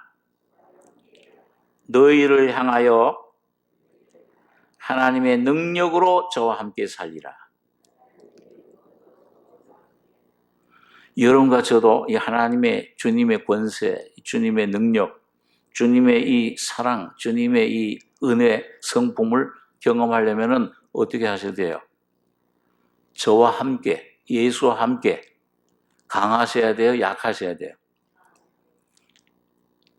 너희를 향하여 하나님의 능력으로 저와 함께 살리라. 여러분과 저도 이 하나님의 주님의 권세, 주님의 능력, 주님의 이 사랑, 주님의 이 은혜, 성품을 경험하려면 어떻게 하셔야 돼요? 저와 함께, 예수와 함께 강하셔야 돼요? 약하셔야 돼요?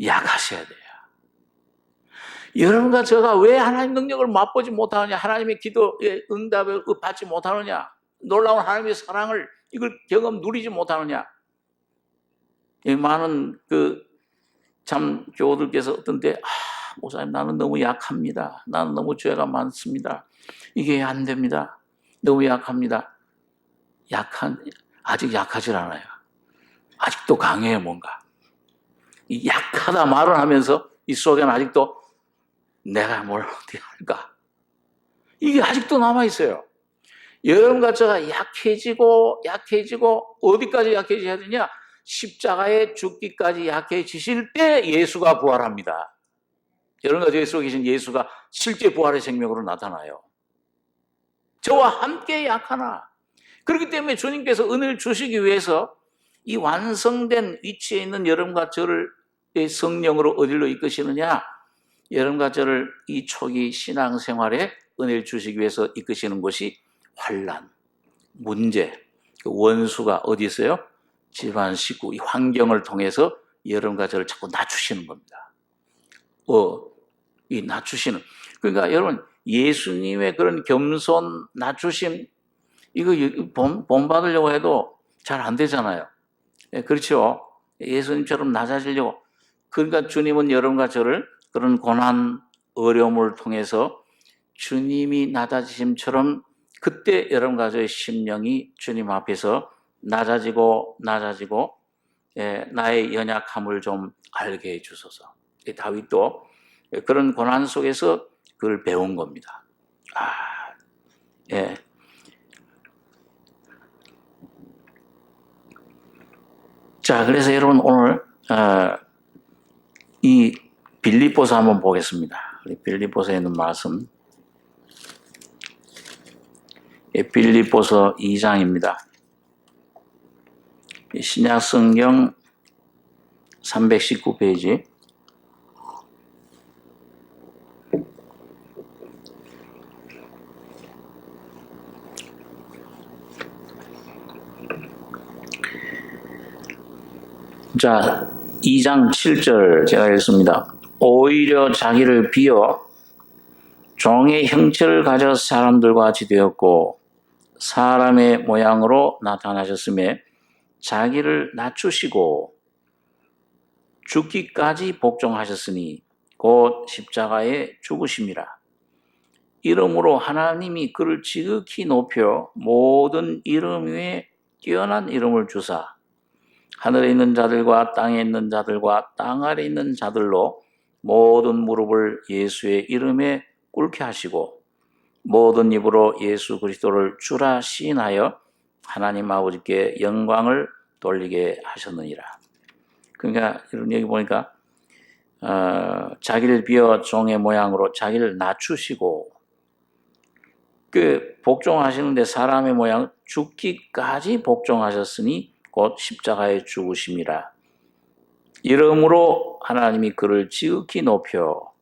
약하셔야 돼요. 여러분과 제가 왜 하나님 능력을 맛보지 못하느냐? 하나님의 기도의 응답을 받지 못하느냐? 놀라운 하나님의 사랑을 이걸 누리지 못하느냐? 많은 참 교우들께서 어떤 때 목사님, 나는 너무 약합니다. 나는 너무 죄가 많습니다. 이게 안 됩니다. 너무 약합니다. 아직 약하질 않아요. 아직도 강해요, 뭔가. 이 약하다 말을 하면서 이 속에는 아직도 내가 뭘 어떻게 할까? 이게 아직도 남아있어요. 여러분과 제가 약해지고 어디까지 약해져야 되냐? 십자가에 죽기까지 약해지실 때 예수가 부활합니다. 여러분과 제 속에 계신 예수가 실제 부활의 생명으로 나타나요. 저와 함께 약하나. 그렇기 때문에 주님께서 은혜를 주시기 위해서 이 완성된 위치에 있는 여러분과 저를 성령으로 어디로 이끄시느냐? 여러분과 저를 이 초기 신앙생활에 은혜를 주시기 위해서 이끄시는 것이 환난, 문제, 원수가 어디 있어요? 집안 식구, 이 환경을 통해서 여러분과 저를 자꾸 낮추시는 겁니다. 이 낮추시는. 그러니까 여러분, 예수님의 그런 겸손, 낮추심, 이거 본받으려고 해도 잘 안 되잖아요. 그렇죠? 예수님처럼 낮아지려고. 그러니까 주님은 여러분과 저를 그런 고난, 어려움을 통해서 주님이 낮아지심처럼 그때 여러분과 저의 심령이 주님 앞에서 낮아지고 나의 연약함을 좀 알게 해주소서. 다윗도 그런 고난 속에서 그걸 배운 겁니다. 예. 자, 그래서 여러분 오늘 이 빌립보서 한번 보겠습니다. 빌립보서에 있는 말씀, 빌립보서 2장입니다. 신약 성경 319페이지. 자, 2장 7절 제가 읽습니다. 오히려 자기를 비어 종의 형체를 가져 사람들과 같이 되었고 사람의 모양으로 나타나셨음에 자기를 낮추시고 죽기까지 복종하셨으니 곧 십자가에 죽으심이라. 이러므로 하나님이 그를 지극히 높여 모든 이름 위에 뛰어난 이름을 주사 하늘에 있는 자들과 땅에 있는 자들과 땅 아래 있는 자들로 모든 무릎을 예수의 이름에 꿇게 하시고 모든 입으로 예수 그리스도를 주라 시인하여 하나님 아버지께 영광을 돌리게 하셨느니라. 그러니까 여기 보니까 자기를 비어 종의 모양으로 자기를 낮추시고 그 복종하시는데 사람의 모양 죽기까지 복종하셨으니 곧 십자가에 죽으심이라. 이름으로 하나님이 그를 지극히 높여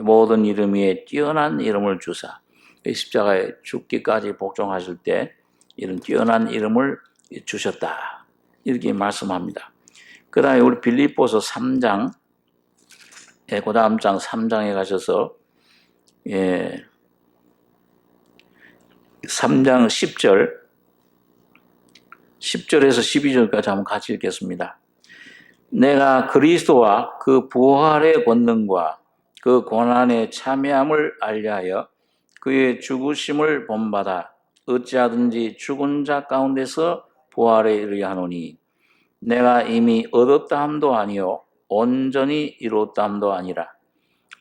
모든 이름 위에 뛰어난 이름을 주사 십자가에 죽기까지 복종하실 때 이런 뛰어난 이름을 주셨다. 이렇게 말씀합니다. 그 다음에 우리 빌립보서 3장 그 다음 장 3장에 가셔서 3장 10절에서 12절까지 한번 같이 읽겠습니다. 내가 그리스도와 그 부활의 권능과 그 고난의 참여함을 알려하여 그의 죽으심을 본받아 어찌하든지 죽은 자 가운데서 부활에 이르려 하노니 내가 이미 얻었다 함도 아니요 온전히 이루었다 함도 아니라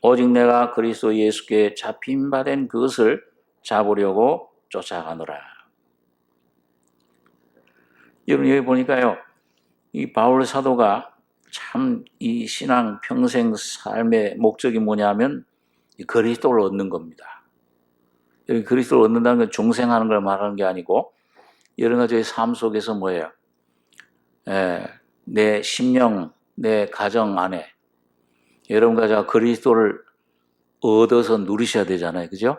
오직 내가 그리스도 예수께 잡힌 바 된 그것을 잡으려고 쫓아가노라. 여러분 여기 보니까요, 이 바울 사도가 참 이 신앙 평생 삶의 목적이 뭐냐면 그리스도를 얻는 겁니다. 여기 그리스도를 얻는다는 건 중생하는 걸 말하는 게 아니고 여러 가지의 삶 속에서 뭐예요? 내 심령, 내 가정 안에 여러분과 제가 그리스도를 얻어서 누리셔야 되잖아요. 그죠?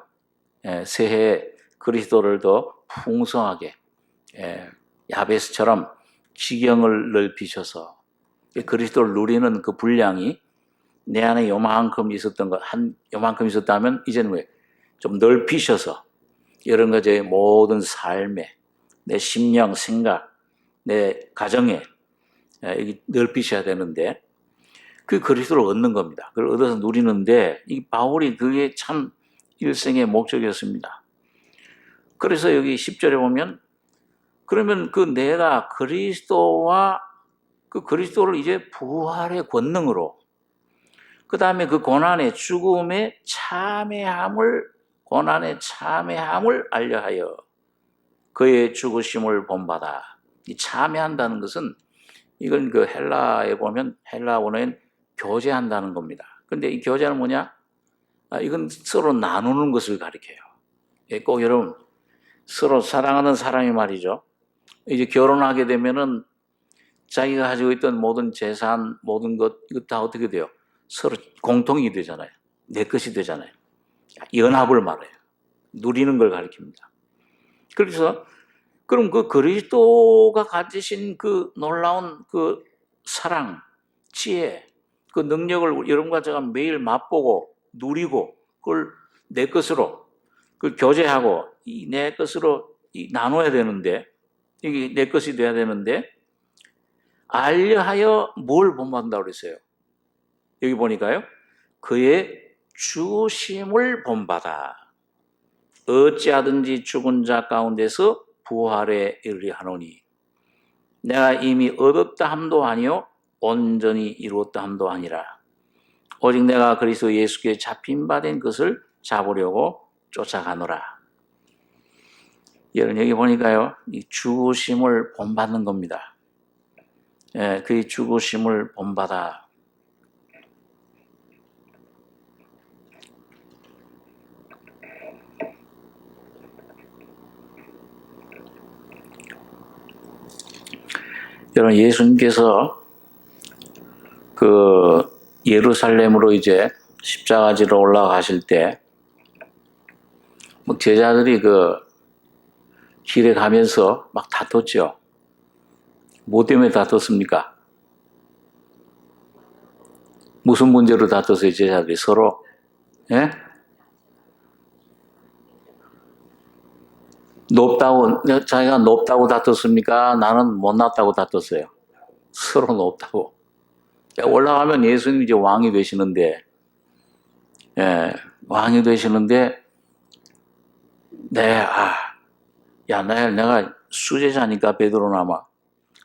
새해에 그리스도를 더 풍성하게 야베스처럼 지경을 넓히셔서 그리스도를 누리는 그 분량이 내 안에 요만큼 있었던 것, 요만큼 있었다면 이제는 왜? 좀 넓히셔서 여러 가지의 모든 삶에 내 심령, 생각, 내 가정에 넓히셔야 되는데 그 그리스도를 얻는 겁니다. 그걸 얻어서 누리는데 이 바울이 그게 참 일생의 목적이었습니다. 그래서 여기 10절에 보면 그러면 그 내가 그리스도와 그 그리스도를 이제 부활의 권능으로 그 다음에 그 고난의 죽음의 고난의 참회함을 알려하여 그의 죽으심을 본받아. 이 참회한다는 것은 이건 그 헬라에 보면 헬라 원어엔 교제한다는 겁니다. 그런데 이 교제는 뭐냐? 이건 서로 나누는 것을 가리켜요. 꼭 여러분 서로 사랑하는 사람이 말이죠. 이제 결혼하게 되면은 자기가 가지고 있던 모든 재산, 모든 것 이거 다 어떻게 돼요? 서로 공통이 되잖아요. 내 것이 되잖아요. 연합을 말해요. 누리는 걸 가리킵니다. 그래서 그럼 그 그리스도가 가지신 그 놀라운 그 사랑, 지혜, 그 능력을 여러분과 제가 매일 맛보고 누리고 그걸 내 것으로 그걸 교제하고 내 것으로 나눠야 되는데 이게 내 것이 돼야 되는데 알려하여 뭘 본받는다고 그랬어요? 여기 보니까요. 그의 죽으심을 본받아 어찌하든지 죽은 자 가운데서 부활에 이르려 하노니 내가 이미 얻었다 함도 아니요 온전히 이루었다 함도 아니라 오직 내가 그리스도 예수께 잡힌 바 된 것을 잡으려고 쫓아가노라. 여러분 여기 보니까요. 이 죽으심을 본받는 겁니다. 그의 죽으심을 본받아 여러분 예수님께서 그 예루살렘으로 이제 십자가지로 올라가실 때 뭐 제자들이 그 길에 가면서 막 다퉜죠. 뭐 때문에 다퉜습니까? 무슨 문제로 다퉜어요, 제자들이 서로? 예? 높다고, 자기가 높다고 다퉜습니까? 나는 못났다고 다퉜어요. 서로 높다고. 올라가면 예수님 이제 왕이 되시는데, 예, 왕이 되시는데, 야, 내가 수제자니까 베드로나마,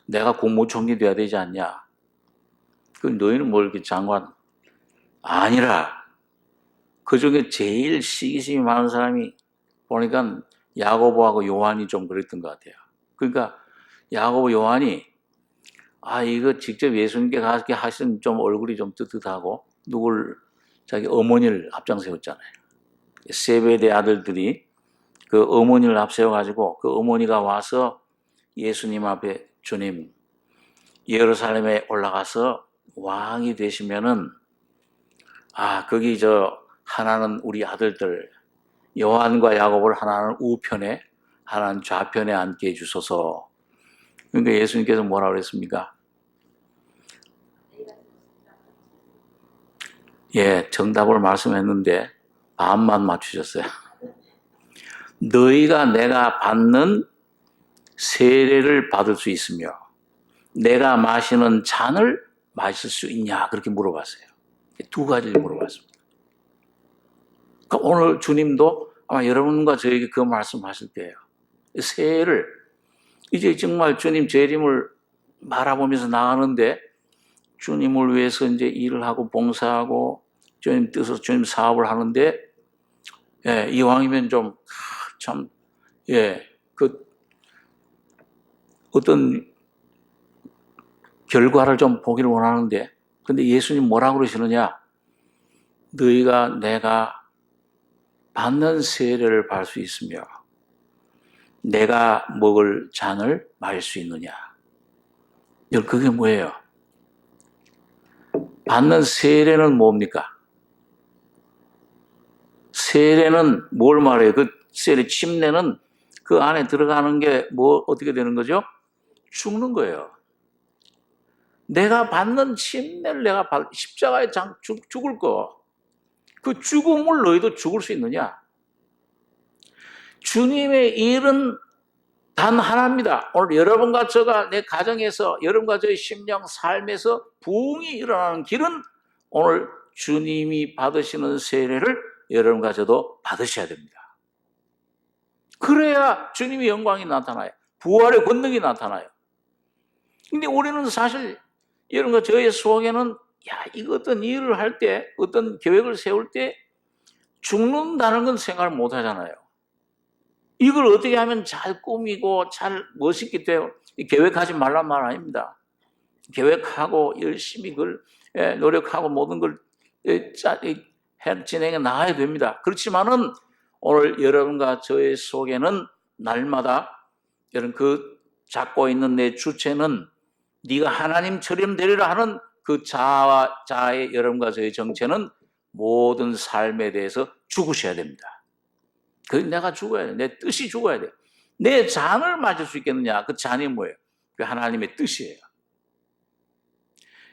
내가 국무총리 돼야 되지 않냐? 그 너희는 뭘 이렇게 장관? 아니라, 그 중에 제일 시기심이 많은 사람이 보니까 야고보하고 요한이 좀 그랬던 것 같아요. 그러니까 야고보 요한이 이거 직접 예수님께 가서 하신 좀 얼굴이 좀 뜨뜻하고 누굴 자기 어머니를 앞장세웠잖아요. 세베대 아들들이 그 어머니를 앞세워가지고 그 어머니가 와서 예수님 앞에 주님 예루살렘에 올라가서 왕이 되시면은 거기 하나는 우리 아들들 요한과 야고보를 하나는 우편에 하나는 좌편에 앉게 해주소서. 그러니까 예수님께서 뭐라고 그랬습니까? 예, 정답을 말씀했는데 반만 맞추셨어요. 너희가 내가 받는 세례를 받을 수 있으며 내가 마시는 잔을 마실 수 있냐 그렇게 물어봤어요. 두 가지를 물어봤습니다. 그러니까 오늘 주님도 아마 여러분과 저에게 그 말씀하실 때예요. 세례를 이제 정말 주님 재림을 바라보면서 나가는데 주님을 위해서 이제 일을 하고 봉사하고 주님 뜻으로 주님 사업을 하는데 이왕이면 좀 참 그 어떤 결과를 좀 보기를 원하는데 근데 예수님 뭐라고 그러시느냐? 너희가 내가 받는 세례를 받을 수 있으며 내가 먹을 잔을 마실 수 있느냐? 그게 뭐예요? 받는 세례는 뭡니까? 세례는 뭘 말해요? 그 세례 침례는 그 안에 들어가는 게 어떻게 되는 거죠? 죽는 거예요. 내가 받는 침례를 십자가에 죽을 거. 그 죽음을 너희도 죽을 수 있느냐? 주님의 일은 단 하나입니다. 오늘 여러분과 저가 내 가정에서 여러분과 저의 심령 삶에서 부흥이 일어나는 길은 오늘 주님이 받으시는 세례를 여러분과 저도 받으셔야 됩니다. 그래야 주님의 영광이 나타나요. 부활의 권능이 나타나요. 근데 우리는 사실 여러분과 저의 속에는 이거 어떤 일을 할 때 어떤 계획을 세울 때 죽는다는 건 생각을 못 하잖아요. 이걸 어떻게 하면 잘 꾸미고 잘 멋있게 돼요. 계획하지 말란 말 아닙니다. 계획하고 열심히 그걸 노력하고 모든 걸 진행해 나가야 됩니다. 그렇지만은 오늘 여러분과 저의 속에는 날마다 여러분 그 잡고 있는 내 주체는 네가 하나님처럼 되리라 하는 그 자아의 여러분과 저의 정체는 모든 삶에 대해서 죽으셔야 됩니다. 내가 죽어야 돼. 내 뜻이 죽어야 돼. 내 잔을 마실 수 있겠느냐? 그 잔이 뭐예요? 그 하나님의 뜻이에요.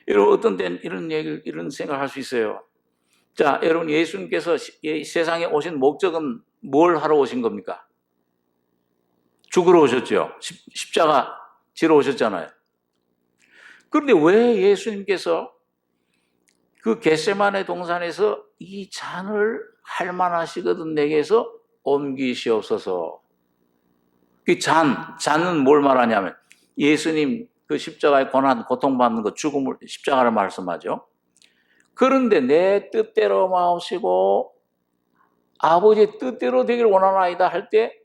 여러분 어떤 때는 이런 생각을 할 수 있어요. 자, 여러분 예수님께서 세상에 오신 목적은 뭘 하러 오신 겁니까? 죽으러 오셨죠. 십자가 지러 오셨잖아요. 그런데 왜 예수님께서 그 겟세마네 동산에서 이 잔을 할만하시거든 내게서 옮기시옵소서. 그 잔은 뭘 말하냐면 예수님 그 십자가의 고난, 고통받는 것, 죽음을 십자가를 말씀하죠. 그런데 내 뜻대로 마옵시고 아버지의 뜻대로 되기를 원하나이다 할 때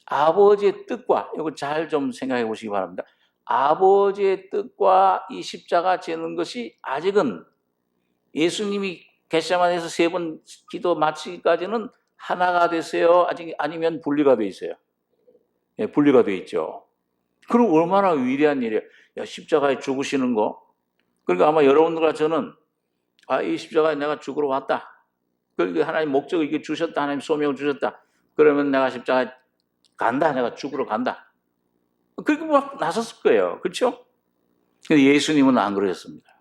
아버지의 뜻과 이거 잘 좀 생각해 보시기 바랍니다. 아버지의 뜻과 이 십자가 지는 것이 아직은 예수님이 겟세마네에서 3번 기도 마치기까지는 하나가 되세요. 아니면 분리가 돼 있어요. 분리가 돼 있죠. 그럼 얼마나 위대한 일이에요. 십자가에 죽으시는 거. 그러니까 아마 여러분들과 저는 이 십자가에 내가 죽으러 왔다. 그러니까 하나님 목적을 이게 주셨다. 하나님 소명을 주셨다. 그러면 내가 십자가에 간다. 내가 죽으러 간다. 그렇게 막 나섰을 거예요. 그렇죠? 근데 예수님은 안 그러셨습니다.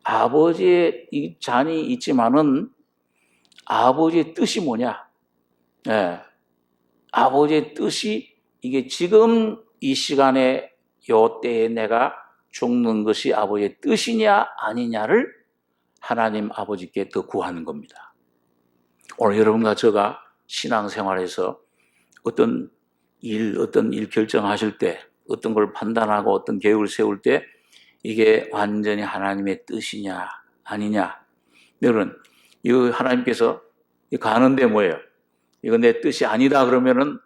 아버지의 이 잔이 있지만은 아버지의 뜻이 뭐냐? 아버지의 뜻이 이게 지금 이 시간에 요 때에 내가 죽는 것이 아버지의 뜻이냐 아니냐를 하나님 아버지께 더 구하는 겁니다. 오늘 여러분과 제가 신앙생활에서 어떤 일 결정하실 때, 어떤 걸 판단하고 어떤 계획을 세울 때 이게 완전히 하나님의 뜻이냐 아니냐. 여러분, 이거 하나님께서 가는데 뭐예요? 이거 내 뜻이 아니다 그러면은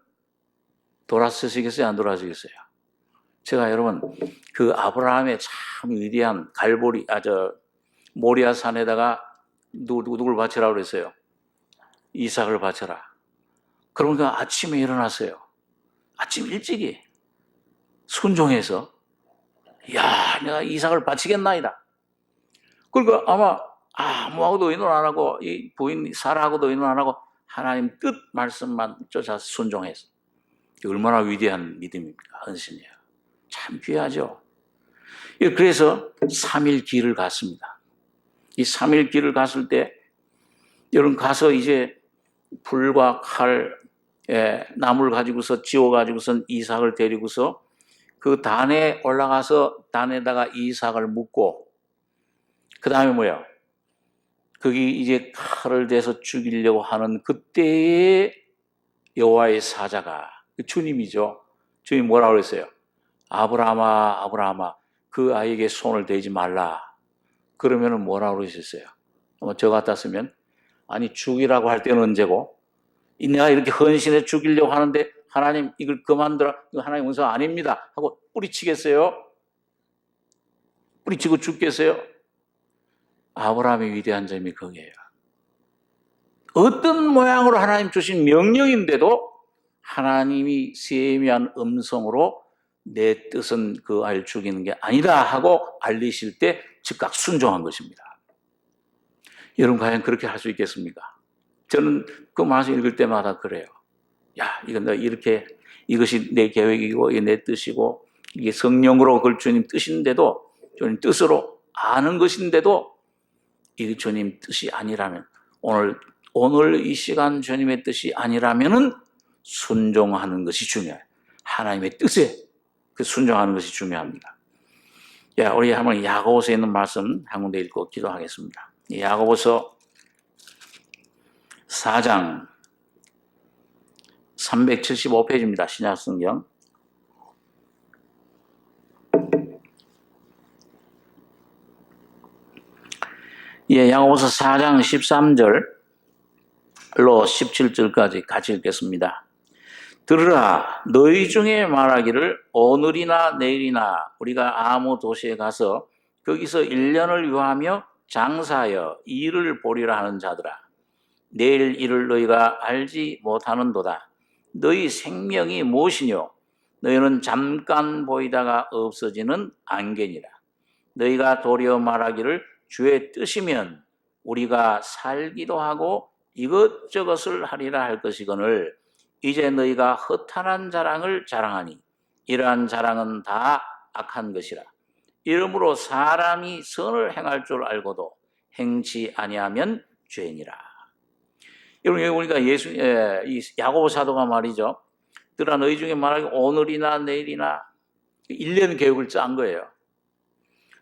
돌아서시겠어요? 안 돌아서시겠어요? 제가 여러분 그 아브라함의 참 위대한 모리아 산에다가 누굴 바치라고 그랬어요? 이삭을 바쳐라. 그러니까 아침에 일어났어요. 아침 일찍이 순종해서 야, 내가 이삭을 바치겠나이다. 그러니까 아마 아무하고도 의논 안 하고 이 부인 사라하고도 의논 안 하고 하나님 뜻 말씀만 쫓아서 순종해서 얼마나 위대한 믿음입니까? 헌신이에요. 참 귀하죠. 그래서 3일 길을 갔습니다. 이 3일 길을 갔을 때 여러분 가서 이제 불과 칼, 나무를 가지고서 지워가지고선 이삭을 데리고서 그 단에 올라가서 단에다가 이삭을 묶고 그 다음에 뭐야? 거기 이제 칼을 대서 죽이려고 하는 그때의 여호와의 사자가 주님이죠. 주님 뭐라고 그랬어요? 아브라함아, 아브라함아, 그 아이에게 손을 대지 말라. 그러면은 뭐라고 그러셨어요? 저 같았으면 아니 죽이라고 할 때는 언제고? 내가 이렇게 헌신해 죽이려고 하는데 하나님 이걸 그만둬라. 이거 하나님 은사 아닙니다. 하고 뿌리치겠어요? 뿌리치고 죽겠어요? 아브라함의 위대한 점이 그거예요. 어떤 모양으로 하나님 주신 명령인데도 하나님이 세미한 음성으로 내 뜻은 그 아이를 죽이는 게 아니다 하고 알리실 때 즉각 순종한 것입니다. 여러분 과연 그렇게 할 수 있겠습니까? 저는 그 말씀 읽을 때마다 그래요. 야, 이건 내가 이렇게 이것이 내 계획이고 이게 내 뜻이고 이게 성령으로 그걸 주님 뜻인데도 주님 뜻으로 아는 것인데도 이게 주님 뜻이 아니라면 오늘 이 시간 주님의 뜻이 아니라면은 순종하는 것이 중요해요. 하나님의 뜻에 그 순종하는 것이 중요합니다. 우리 한번 야고보서에 있는 말씀 한 군데 읽고 기도하겠습니다. 야고보서 4장 375페이지입니다. 신약성경. 야고보서 4장 13절로 17절까지 같이 읽겠습니다. 들으라, 너희 중에 말하기를 오늘이나 내일이나 우리가 아무 도시에 가서 거기서 1년을 유하며 장사하여 일을 보리라 하는 자들아, 내일 일을 너희가 알지 못하는도다. 너희 생명이 무엇이뇨? 너희는 잠깐 보이다가 없어지는 안개니라. 너희가 도리어 말하기를 주의 뜻이면 우리가 살기도 하고 이것저것을 하리라 할 것이거늘 이제 너희가 허탄한 자랑을 자랑하니 이러한 자랑은 다 악한 것이라. 이러므로 사람이 선을 행할 줄 알고도 행치 아니하면 죄니라. 여러분 여기 보니까 이 야고보 사도가 말이죠. 들아 너희 중에 말하기 오늘이나 내일이나 1년 계획을 짠 거예요.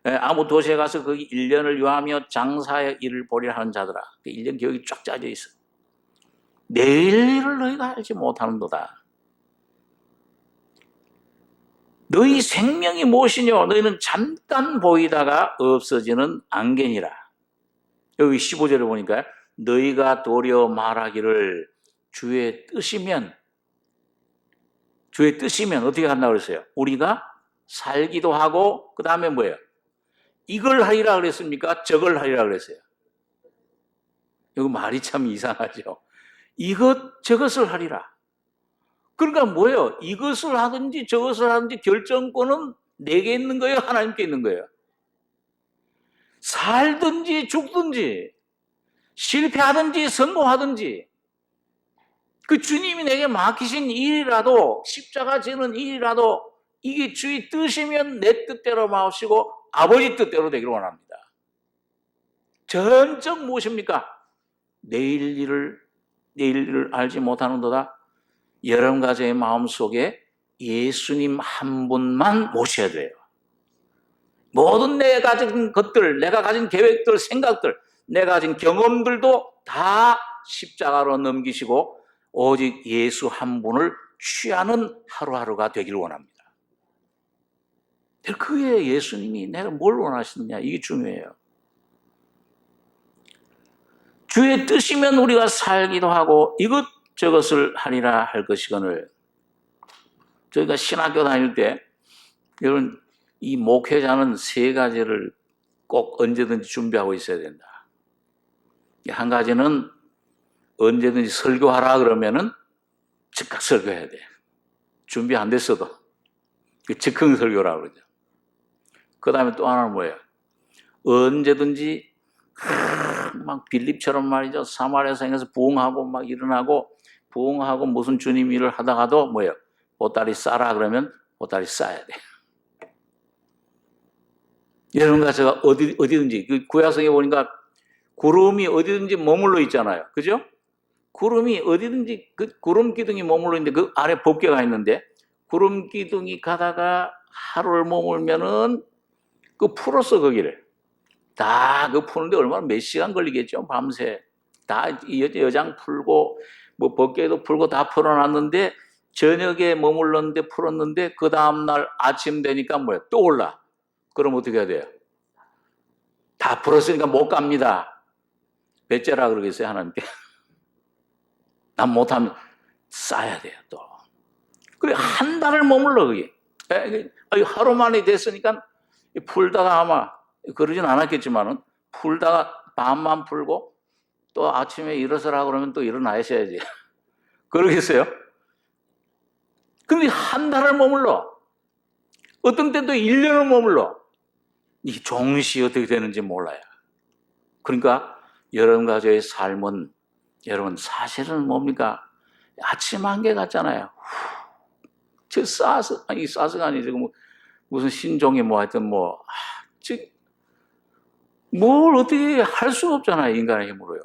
아무 도시에 가서 거기 1년을 유하며 장사의 일을 보리라 하는 자들아. 1년 계획이 쫙 짜져 있어. 내일 일을 너희가 알지 못하는도다. 너희 생명이 무엇이뇨? 너희는 잠깐 보이다가 없어지는 안개니라. 여기 15절을 보니까 너희가 도리어 말하기를 주의 뜻이면 어떻게 한다고 그랬어요? 우리가 살기도 하고 그 다음에 뭐예요? 이걸 하리라 그랬습니까? 저걸 하리라 그랬어요. 이거 말이 참 이상하죠. 저것을 하리라. 그러니까 뭐예요? 이것을 하든지 저것을 하든지 결정권은 내게 있는 거예요? 하나님께 있는 거예요? 살든지 죽든지 실패하든지 성공하든지 그 주님이 내게 맡기신 일이라도 십자가 지는 일이라도 이게 주의 뜻이면 내 뜻대로 마시고 아버지 뜻대로 되기를 원합니다. 전적 무엇입니까? 내일 일을 알지 못하는도다. 여러분과 저의 마음속에 예수님 한 분만 모셔야 돼요. 모든 내가 가진 것들, 내가 가진 계획들, 생각들, 내가 가진 경험들도 다 십자가로 넘기시고 오직 예수 한 분을 취하는 하루하루가 되기를 원합니다. 그게 예수님이 내가 뭘 원하시느냐, 이게 중요해요. 주의 뜻이면 우리가 살기도 하고 이것저것을 하리라 할 것이거늘. 저희가 신학교 다닐 때 여러분, 이 목회자는 세 가지를 꼭 언제든지 준비하고 있어야 된다. 한 가지는 언제든지 설교하라 그러면은 즉각 설교해야 돼. 준비 안 됐어도 즉흥 설교라고 그러죠. 그 다음에 또 하나는 뭐예요? 언제든지 막 빌립처럼 말이죠. 사마리아 성에서 부흥하고 막 일어나고 부흥하고 무슨 주님 일을 하다가도 뭐예요? 보따리 싸라 그러면 보따리 싸야 돼. 여러분과 제가 어디든지 그 구약성에 보니까 구름이 어디든지 머물러 있잖아요. 그죠? 구름이 어디든지 그 구름 기둥이 머물러 있는데 그 아래 법궤가 있는데 구름 기둥이 가다가 하루를 머물면은 그 풀었어 거기를. 다 그 푸는데 얼마나 몇 시간 걸리겠죠. 밤새 다 여장 풀고 뭐 법궤도 풀고 다 풀어놨는데 저녁에 머물렀는데 풀었는데 그 다음날 아침 되니까 뭐야 또 올라. 그럼 어떻게 해야 돼요? 다 풀었으니까 못 갑니다. 배째라 그러겠어요 하나님께. 난 못하면 싸야 돼요 또. 그래 한 달을 머물러 그게. 하루 만에 됐으니까 풀다가 아마 그러진 않았겠지만은 풀다가 밤만 풀고 또 아침에 일어서라 그러면 또 일어나셔야지. 그러겠어요? 근데 한 달을 머물러. 어떤 때도 1년을 머물러. 이 종시 어떻게 되는지 몰라요. 그러니까 여러분과 저의 삶은 여러분 사실은 뭡니까? 아침 한개 같잖아요. 저 싸스가 아니죠. 무슨 신종이 뭐 하여튼 뭐, 뭘 어떻게 할 수가 없잖아요. 인간의 힘으로요.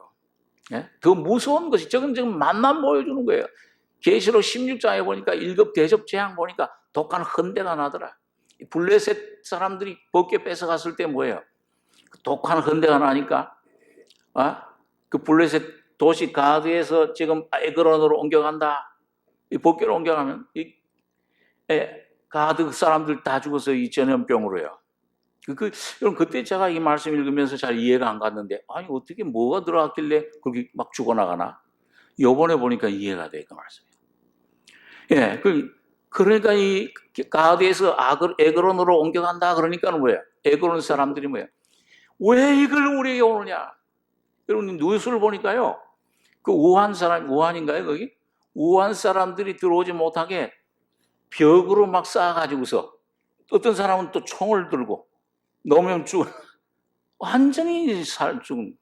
예? 더 무서운 것이 저건 지금 만남 보여주는 거예요. 계시록 16장에 보니까 1급 대접 재앙 보니까 독한 헌대가 나더라. 블레셋 사람들이 법궤 뺏어갔을 때 뭐예요? 독한 헌대가 나니까 그 블레셋 도시 가드에서 지금 에그론으로 옮겨간다. 이 법궤로 옮겨가면 가드 사람들 다 죽어서 이 전염병으로요. 여러분 그때 제가 이 말씀 읽으면서 잘 이해가 안 갔는데 아니 어떻게 뭐가 들어갔길래 그렇게 막 죽어나가나? 요번에 보니까 이해가 돼 그 말씀이. 예, 그러니까 이 가드에서 에그론으로 옮겨간다 그러니까는 뭐예요? 에그론 사람들이 뭐예요? 왜 이걸 우리에게 오느냐? 여러분 뉴스를 보니까요. 그 우한인가요 거기? 우한 사람들이 들어오지 못하게 벽으로 막 쌓아가지고서 어떤 사람은 또 총을 들고 넘으면 완전히 죽은.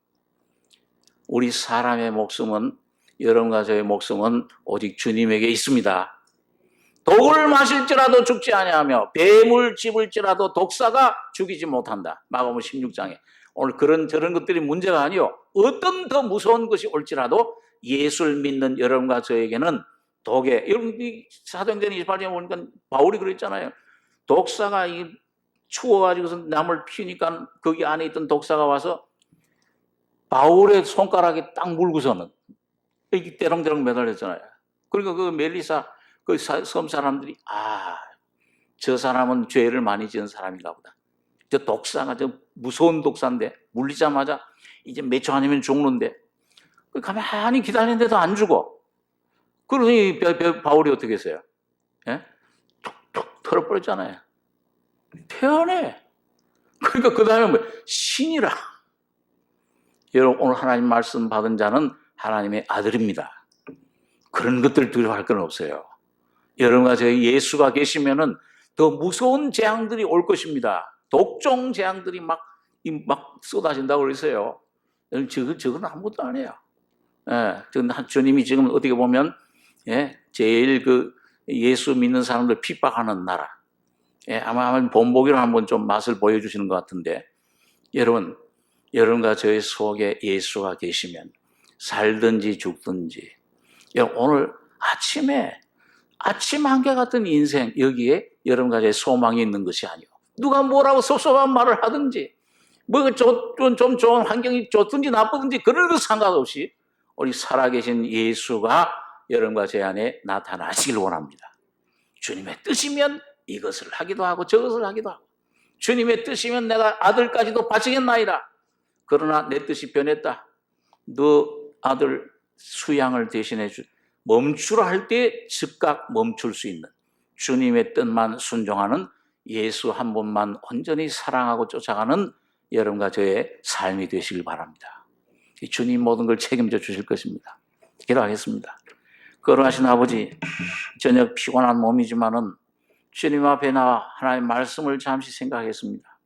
우리 사람의 목숨은 여러분과 저의 목숨은 오직 주님에게 있습니다. 독을 마실지라도 죽지 아니하며 뱀을 찝을지라도 독사가 죽이지 못한다. 마가복음 16장에. 오늘 저런 것들이 문제가 아니요. 어떤 더 무서운 것이 올지라도 예수를 믿는 여러분과 저에게는 여러분 이 사도행전 28장에 보니까 바울이 그랬잖아요. 독사가 추워가지고서 남을 피우니까 거기 안에 있던 독사가 와서 바울의 손가락에 딱 물고서는 이렇게 대롱대롱 매달렸잖아요. 그러니까 그 멜리사 그 섬 사람들이 저 사람은 죄를 많이 지은 사람인가 보다. 저 독사가 저 무서운 독사인데 물리자마자 이제 몇 초 아니면 죽는데 가만히 기다리는데도 안 죽어. 그러니 바울이 어떻게 했어요? 예? 툭툭 털어버렸잖아요. 태어내. 그러니까 그 다음에 뭐 신이라. 여러분 오늘 하나님 말씀 받은 자는 하나님의 아들입니다. 그런 것들 두려워할 건 없어요. 여러분과 저희 예수가 계시면은 더 무서운 재앙들이 올 것입니다. 독종 재앙들이 막 쏟아진다고 그랬어요. 저건 아무것도 아니에요. 예, 주님이 지금 어떻게 보면 제일 예수 믿는 사람들 핍박하는 나라. 아마 본보기로 한번 좀 맛을 보여주시는 것 같은데 여러분과 저의 속에 예수가 계시면 살든지 죽든지 오늘 아침에 아침 한개 같은 인생, 여기에 여러분 가지의 소망이 있는 것이 아니오. 누가 뭐라고 섭섭한 말을 하든지, 좀 좋은 환경이 좋든지 나쁘든지 그런 거 상관없이 우리 살아계신 예수가 여러분과 제 안에 나타나시길 원합니다. 주님의 뜻이면 이것을 하기도 하고 저것을 하기도 하고, 주님의 뜻이면 내가 아들까지도 바치겠나이다. 그러나 내 뜻이 변했다. 너 아들 수양을 대신해 멈추라 할 때 즉각 멈출 수 있는 주님의 뜻만 순종하는 예수 한 분만 온전히 사랑하고 쫓아가는 여러분과 저의 삶이 되시길 바랍니다. 주님 모든 걸 책임져 주실 것입니다. 기도하겠습니다. 거룩하신 아버지, 저녁 피곤한 몸이지만은 주님 앞에 나와 하나님의 말씀을 잠시 생각하겠습니다.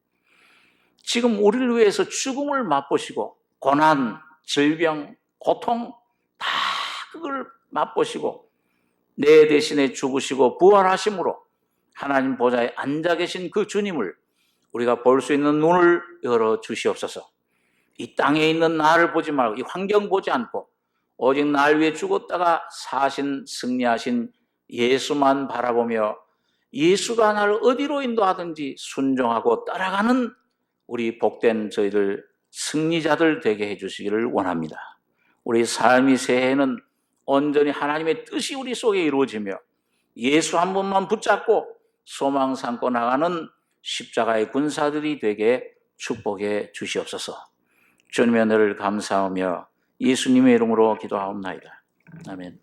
지금 우리를 위해서 죽음을 맛보시고 고난, 질병, 고통 다 그걸 맛보시고 내 대신에 죽으시고 부활하심으로 하나님 보좌에 앉아 계신 그 주님을 우리가 볼 수 있는 눈을 열어 주시옵소서. 이 땅에 있는 나를 보지 말고 이 환경 보지 않고 오직 날 위해 죽었다가 사신 승리하신 예수만 바라보며 예수가 나를 어디로 인도하든지 순종하고 따라가는 우리 복된 저희들 승리자들 되게 해주시기를 원합니다. 우리 삶이 새해에는 온전히 하나님의 뜻이 우리 속에 이루어지며 예수 한 분만 붙잡고 소망 삼고 나가는 십자가의 군사들이 되게 축복해 주시옵소서. 주님의 은혜를 감사하며 예수님의 이름으로 기도하옵나이다. 아멘.